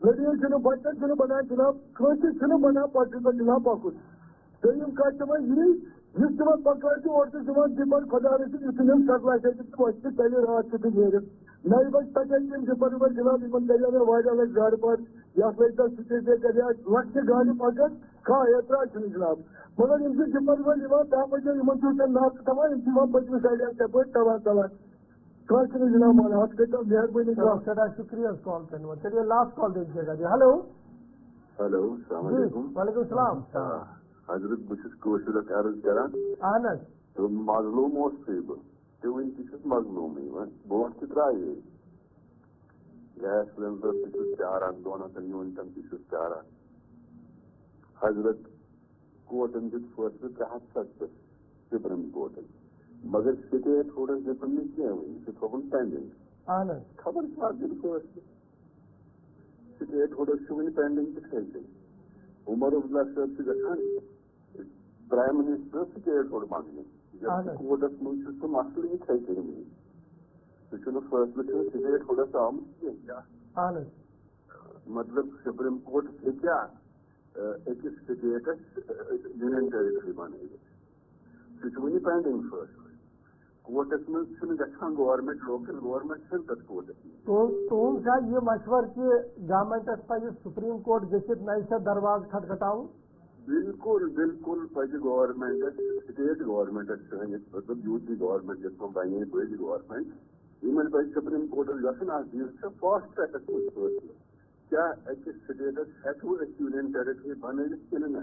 لٔڑیٖل چھِنہٕ بچن چھُنہٕ بنان جناب کٲنٛسہِ چھُنہٕ بنان پتہٕ پٮ۪ٹھ جناب پکُن. دوٚیِم کتھ چھِ وۄنۍ یی یُس تِمن پکان چھُ اورٕ چھُ دِوان ڈِپر خۄدا رٔچھِنۍ یُتھُے یِم سپلاے سۭتۍ وۄتھِ تہِ تیٚلہِ راتھ کیُتھُے نیرِتھ 9 بجہِ پکان تِم ڈِپر وٲلۍ جناب یِمن کَرے مےٚ واریاہ لَٹہِ گاڑِ پار یتھ لٔگۍ تَتھ سِٹیج کرے لۄکچہِ گاڑِ پکان کانٛہہ اعتراض چھُنہٕ جناب مگر یِم چھِ ڈِپر وٲلۍ یِوان 10 بجے یِمن چھُ وٕنکٮ۪ن ناکہٕ تھاوان یِم چھِ یِوان پٔتمہِ سایڈٕ تپٲرۍ ژلان کانٛہہ چھُنہٕ جناب مانان اَتھ کٔرۍتو مہربٲنی سر شکریہ اس کال کرنے والے. چلیے لاسٹ کال دیجیے گا جی. ہلو ہلو السلام جی علیکم. وعلیکم السلام. حضرت بہٕ چھُس کٲشُرس عرض کران اہن حظ تہٕ مظلوٗم اوسُے بہٕ تہِ وٕنہِ تہِ چھُس مظلوٗمٕے وۄنۍ برونٛٹھ تہِ درٛایے گیس سِلینڈر تہِ چھُس پیاران 2 ہتن یوٗنٹن تہِ چھُس پیاران حضرت کوٹن دیُت فٲصلہٕ 370 سپریم کورٹن مگر سٹیٹ ہوڈس دیُتُن نہٕ کینٛہہ وۄنۍ یہِ چھُ تھوٚومُت پینڈنگ اہن حظ خبر کر دِن فٲصلہٕ سٹیٹ ہوڈس چھُ وٕنہِ پینڈنگ تِتھٕے کٔنۍ عمر عبداللہ صٲب چھُ گژھان پرائم منسٹر سٹیٹ ہوڈ منٛگنہِ کوٹس منٛز چھُ سُہ مسلہٕ یِتھٕے کٔنۍ وٕنہِ سُہ چھُنہٕ فٲصلہٕ چھُنہٕ سٹیٹ ہوڈس آمُت کینٛہہ اہن حظ مطلب سپریم کورٹ ہیٚکیٛا أکِس سٹیٹس یوٗنین ٹیرِٹری بنٲوِتھ سُہ چھُ وٕنہِ پینڈنگ فٲصلہٕ کورٹس منٛز چھُنہٕ گژھان گورمینٹ لوکل گورمینٹ چھِنہٕ تتھ کورٹس منٛز. تُہُنٛد چھا یہِ مشورٕ کہِ گورمینٹس پزِ سپریم کورٹ گٔژھِتھ نَیہِ سَر دروازٕ کھٹکھٹاوُن؟ بالکل بالکل پزِ گورمینٹس سٹیٹ گورمینٹس سٲنِس مطلب یوٗ ٹی گورمینٹ یَتھ منٛز بنے بٔڑۍ گورمینٹ یِمن پزِ سپریم کورٹس گژھُن اکھ دِیِو سا فاسٹ ٹریکس منٛز فٲصلہٕ کیٛاہ أکِس سٹیٹس ہٮ۪کو أسۍ یوٗنین ٹیرِٹری بنٲوِتھ کِنہٕ نہ.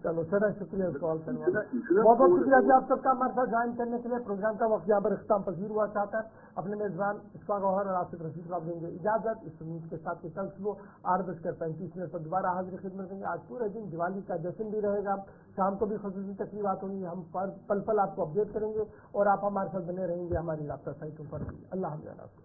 چلو سر شکریہ کال کرنے والے. بہت بہت شکریہ کہ آپ سب کا ہمارے ساتھ جوائن کرنے کے لیے. پروگرام کا وقت یہاں پر اختتام پذیر ہوا چاہتا ہے. اپنے میزبان اشفاق گوہر اور آصف رشید کو آپ دیں گے اجازت اس امید کے ساتھ کہ کل صبح 8:35 پر دوبارہ حاضر خدمت کریں گے. آج پورے دن دیوالی کا جشن بھی رہے گا. شام کو بھی خصوصی تقریبات ہوں گی. ہم پل پل آپ کو اپڈیٹ کریں گے اور آپ ہمارے ساتھ بنے رہیں گے ہماری رابطہ سائٹوں پر بھی. اللہ حافظ.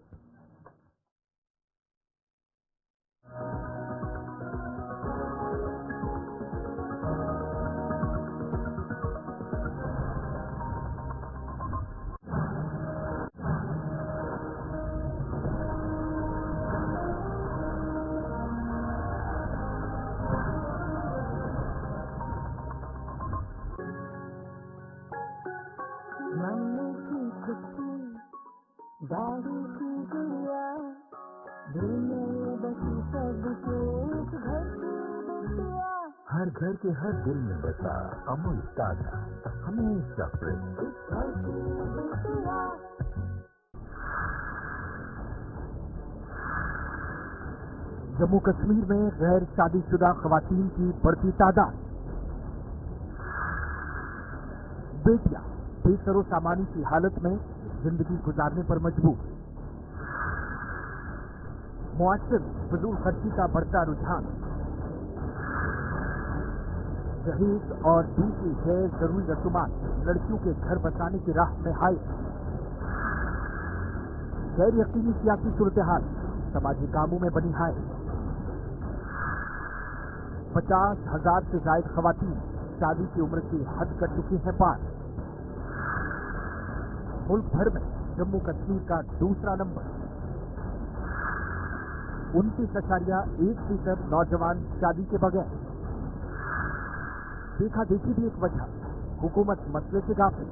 ہر گھر کے ہر دل میں بسا امول تازہ ہمیشہ فریش. جموں کشمیر میں غیر شادی شدہ خواتین کی بڑھتی تعداد. بیٹیاں بے سر و سامانی کی حالت میں زندگی گزارنے پر مجبور. معاشرے میں فضول خرچی کا بڑھتا رجحان. جہیز اور دوسری غیر ضروری رسومات لڑکیوں کے گھر بسانے کی راہ میں حائل. गैर यकीनी सियासी सूरत हाल समाजी कामों में बनी हाय। 50,000 से ज्यादा खवातीन शादी की उम्र की हद कर चुकी हैं पार। मुल्क भर में जम्मू कश्मीर का दूसरा नंबर। 29.1% नौजवान शादी के बगैर। देखा देखी भी एक वजह, हुकूमत मसले से गाफिल।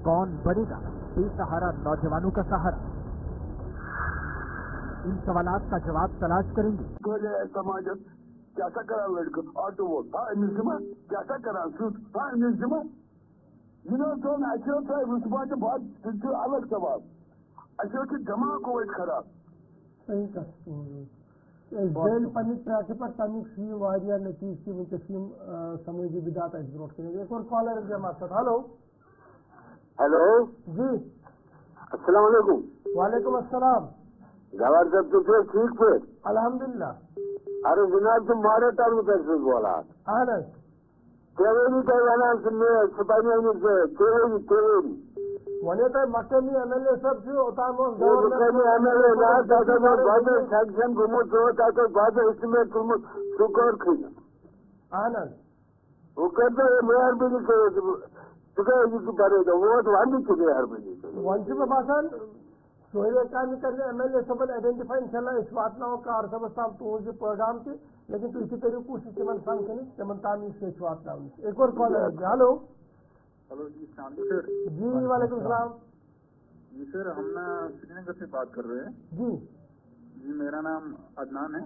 कौन बनेगा बेसहारा नौजवानों का सहारा? इन सवालात का जवाब तलाश करेंगे। समाज कैसा करा लड़का ऑटो वो हाँ निजमा कैसा करा सूट हाँ निजमा यूनिवर्सल नेचुरल बहुत अलग सवाल अच्छा कि जमा को खराब सही जेल पन्नी पर तमिक सी वारिया नतीज की मुंतसिम समझी बिदात ब्रोट के एक और कॉलर है हमारे साथ। हेलो हेलो जी अस्सलाम वालेकुम। वालेकुम अस्सलाम। गवार साहब तो ठीक पे अल्हम्दुलिल्लाह। अरे जनाब तुम मारे टाइम कैसे बोला आनंद केवेरी कहना सुनने सिपाही से केवेरी वने तो मकमी एमएलए सब जो होता है मकमी एमएलए ना दादा बाबू सैक्शन गुमुत होता तो बाबू इसमें तुम सुकर खी आनंद वो कहते हैं मेहरबानी करो तुझे ये करेगा वो तो वाली की मेहरबानी वंश में भाषण सोए काम करने एमएलए सब आइडेंटिफाई इंशाल्लाह इस बात ना हो कार सब साहब तो जो प्रोग्राम थी लेकिन तो इसी तरीके कोशिश के मन संग के नहीं चमन तामी से बात ना हुई। एक और कॉल है। हेलो हेलो जी सर। जी वालेकुम सलाम। जी सर हम श्रीनगर से बात कर रहे हैं। जी जी मेरा नाम अदनान है।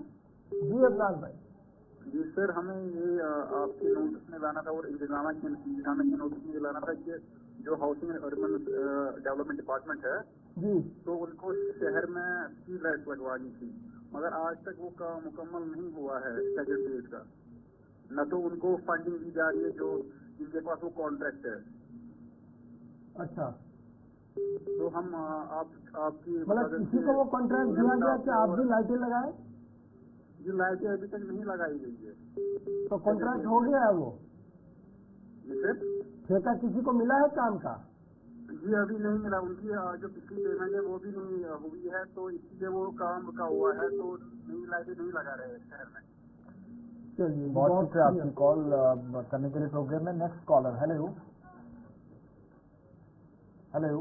जी अदनान भाई। जी सर हमें ये आपके नोटिस में लाना था और इंतजाम के नोटिस में लाना था कि जो housing and urban development department है जी तो उनको शहर में स्ट्रीट लाइट लगवानी थी मगर आज तक वो काम मुकम्मल नहीं हुआ है स्टेगर्ड बेस का। न तो उनको फंडिंग दी जा रही है जो जिनके पास वो कॉन्ट्रैक्ट है। अच्छा तो हम आपकी मतलब किसी को वो कॉन्ट्रैक्ट दिया गया कि आप भी लाइटें लगाए? जो लाइटें अभी तक नहीं लगाई गई है। तो कॉन्ट्रैक्ट हो गया है वो ठेका किसी को मिला है काम का? जी अभी नहीं मिला। उनकी जो पिछली पेमेंट है वो भी नहीं हुई है तो इसलिए वो काम रुका हुआ है तो नई लाइटें नहीं लगा रहे हैं शहर में। चलिए बहुत शुक्रिया आपकी कॉल करने के लिए प्रोग्राम में। Next caller. Hello hello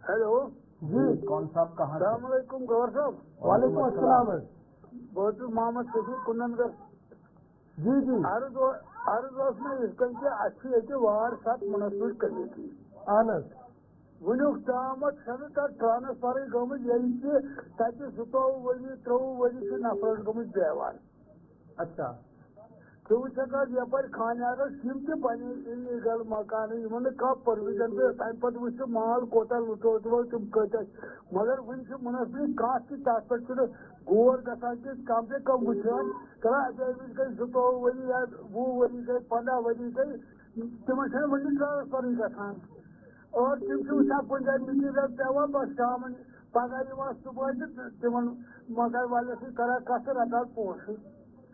hello जी कौन साहब कहाँ से? अस्सलाम वालेकुम गौर साहब। वालेकुम अस्सलाम। बहुत मोहम्मद शफीक कुन्ननगर। जी जी अर्ज में इसकन के अच्छी है कि वार साथ मुनस्बित करनी थी आनंद वनुक तामत तक ट्रांसफर गमत ये तक 17 वरी 23 वरी नफर गमत बेवार। अच्छा तो यपर खानागर इलीगल मकान इन परमिशन तम पे माल कोता लुटो तुम कत मगर वन मुनस्बित कह तथ पे गौर गसान कि कम से कम वुचान करा गई 17 वरी या 20 वरी गई 15 वरी गई तिम वन ट्रांसफर गसान और तिम वुचान कुछ जाए मटीरियल पेवान बस शाम पगह सुबह तिम मकान वाले करा कथ रटान पोस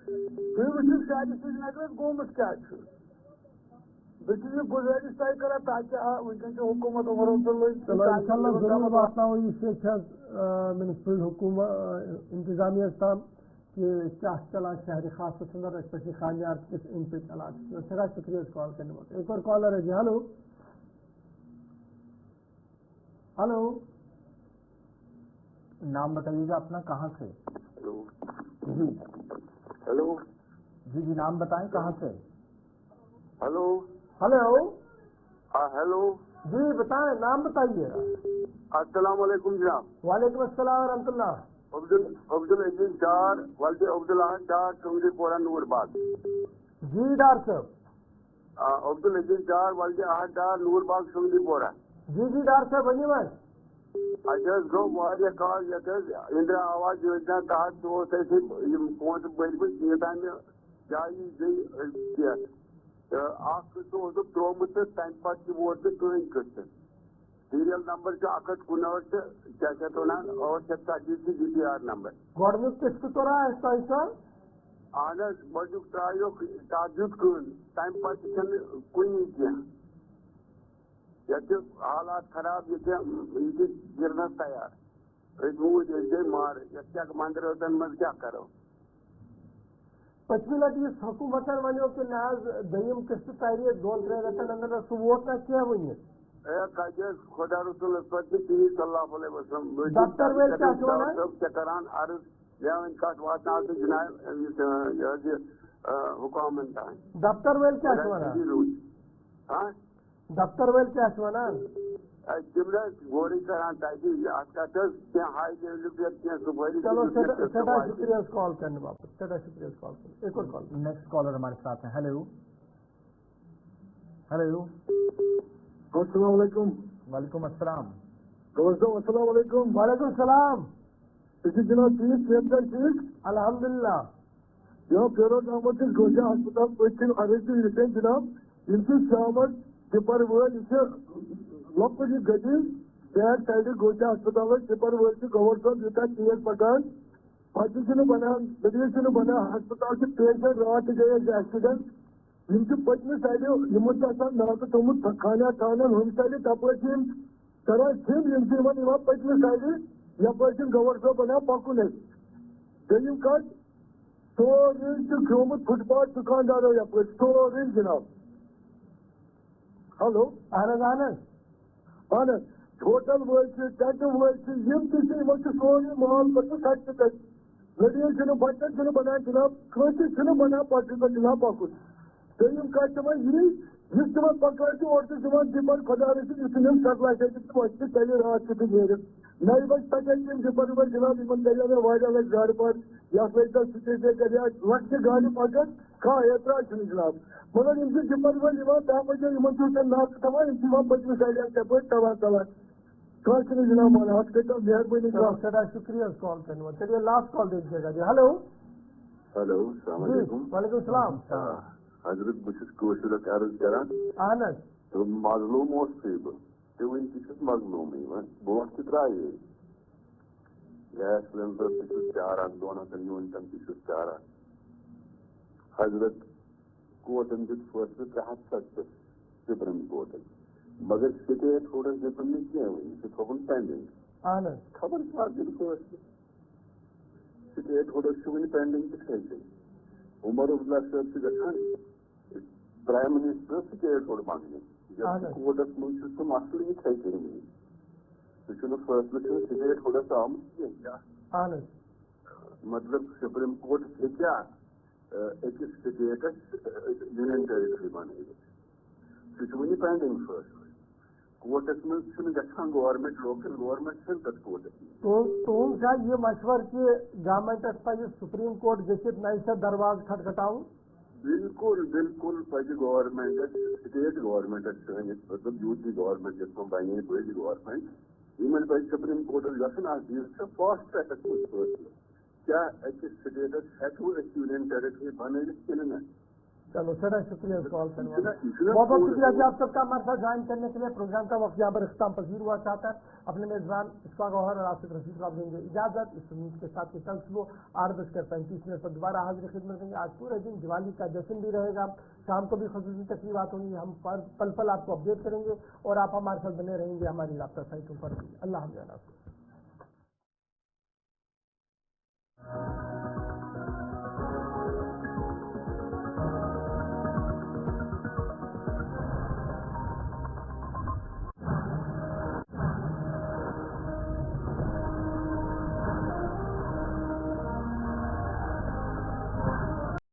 तुम शादी श्रीनगर गोमत क्या बह गुजारिश तय करा ताकि वनकन हुकूमत उमर इंशाल्लाह जरूर वातना हुई म्यूनसिपल हुकूमत इंतजामिया तम कि क्या चला शहरी खास अंदर स्पेशली खानियार किस इन पे चला। अच्छा शुक्रिया इस कॉल करने में। एक और कॉलर है जी। हेलो हेलो नाम बताइएगा अपना, कहाँ से? जी हेलो जी जी नाम बताएं, कहाँ से? हेलो हेलो हेलो जी बताएं नाम बताइए। अस्सलाम वालेकुम जनाब। वालेकुम अस्सलाम व रहमतुल्लाह। अब्दुल अजीज डार वाले अब्दुल अहद डार टुंगरीपोरा नूरबाग। जी डार साहब। अब्दुल अजीज डार वाले अहद डार नूरबाग टुंगरीपोरा। जी जी डार साहब बनी भाई। कॉल इंदिरा आवास योजना तहत पोस बन जायी गई त्रोमुत तम पे वोत कहीं कत सीरियल नंबर 159 क्या वन 840 GTR नंबर गवर्नमेंट किस्त तोरा सर अहन गुक त्रो तथ दित कन तम पे कुन क्या ये हालात खराब, ये गिरना तैयार गए मार क्या मंदिर मज क्या करो। पश्चिमी लटी हुकूमत वो कि नाज दयम किस्त तारी 2-3 रेतन अंदर सह वोट ना क्या वन खुदा रसूल सल्लल्लाहु अलैहि वसल्लम दफ्तर वेल क्या करान अर्ज वन कत वाता जनाब हुकामन तान दफ्तर वेल क्या दफ्तर वेल क्या तम गोरी करान ताकि हाई लेवल पे सुबह। चलो सदा शुक्रिया कॉल करने वापस, सदा शुक्रिया कॉल करने। एक और कॉल, नेक्स्ट कॉलर हमारे साथ है। हेलो हेलो, अस्सलाम वालेकुम। वालेकुम अस्सलाम। दोस्तों अस्सलाम वालेकुम। वालेकुम सलाम। जनाब ठीक अल्हम्दुलिल्लाह। जनाब फेरोज अहमद गोजा अस्पताल पे अर्ज जनाब शाम टिपर वल लॉकड गति बैक साइड गोचा अस्पताल टिपर वल गवर साहब यूटा तेज पकान पे बनान दलिया बना अस्पताल से पेशेंट रात गए एक्सीडेंट पचम साइड नाक थोमुत खाना खाना हम साइड तपर करान छिम पचम साइड यप गवर साहब बना पकुन दम कत सोरे खोमुत फुटपाथ दुकानदारों यप सोरे जनाब। हेलो अहन अहन होटल वल टेंट वल सोरे माल पत्त सट लड़ियन बच्चन बनान जनाब कस बनान पत्त जनाब पकुन दम कत तम इस तम पकान और दिपन खुदा रसूल सप्लाई तले रात नेर 9 बजे तक दिपन वल जनाब इन तले वारिया लग गाड़ पर यथ लग स्टेज कर लक्ष्य गाड़ी पकन कह एतराज जनाब मगर इन दिपन वल तम वजह नाक थवान पचम साइड तप तवान कह जनाब मान हॉस्पिटल मेहरबानी। सदा शुक्रिया कॉल करने। चलिए लास्ट कॉल दीजिएगा जी। हेलो हेलो वालेकुम सलाम। हजरत बशर अर्ज करान अहन तो मजलूम वन मजलूम बोट त्रे गैस सिलेंडर चारान 2 यूनिटन चारान हजरत कोर्टन दित फैसले 370 सुप्रीम कोर्टन मगर स्टेट होर्डर दितुन थोन पेंडिंग अहन खबर क्या दिन फैसले स्टेट होर्डर वन पेंडिंग तो उमर अब्दुल्ला साहब गठान प्राइम मिनिस्टर स्टेट होर्डर मांगने कोर्टस मज मसल ये कर फैसले स्टेट होर्डर आम मतलब सुप्रीम कोर्ट क्या एक स्टेटस यूनियन टेरिटरी बन वन पेंडिंग फैसले कोर्टस मज गवर्नमेंट लोकल गवर्नमेंट तथ कोर्टस तुम ये मशवर कि गवर्नमेंटस पे सुप्रीम कोर्ट गसित नई दरवाज खटखटाउन बिल्कुल बिल्कुल पे गवर्नमेंट स्टेट गवर्नमेंट मतलब यूटी गवर्नमेंट बने बड़ी गवर्नमेंट इन पे supreme courts gun fast tracks फैसले क्या अकिस स्टेटस हेकू यूनियन टेरिटरी बन कि चलो सदा शुक्रिया कॉल करने। बहुत बहुत शुक्रिया जी आप सबका हमारे साथ ज्वाइन करने के लिए। प्रोग्राम का वक्त यहाँ पर इख्तिताम पजीर हुआ चाहता है। अपने मेजबान इस्फा गौहर और आसिफ रशीद को आप देंगे इजाजत। इस उम्मीद के साथ कि कल सुबह 8:35 पर दोबारा हाजिर खिदमत देंगे। आज पूरे दिन दिवाली का जश्न भी रहेगा, शाम को भी खसूसी तकरीबात होंगी। हम पल पल आपको अपडेट करेंगे और आप हमारे साथ बने रहेंगे हमारी राब्ता साइटों पर। अल्लाह हाफ़िज़।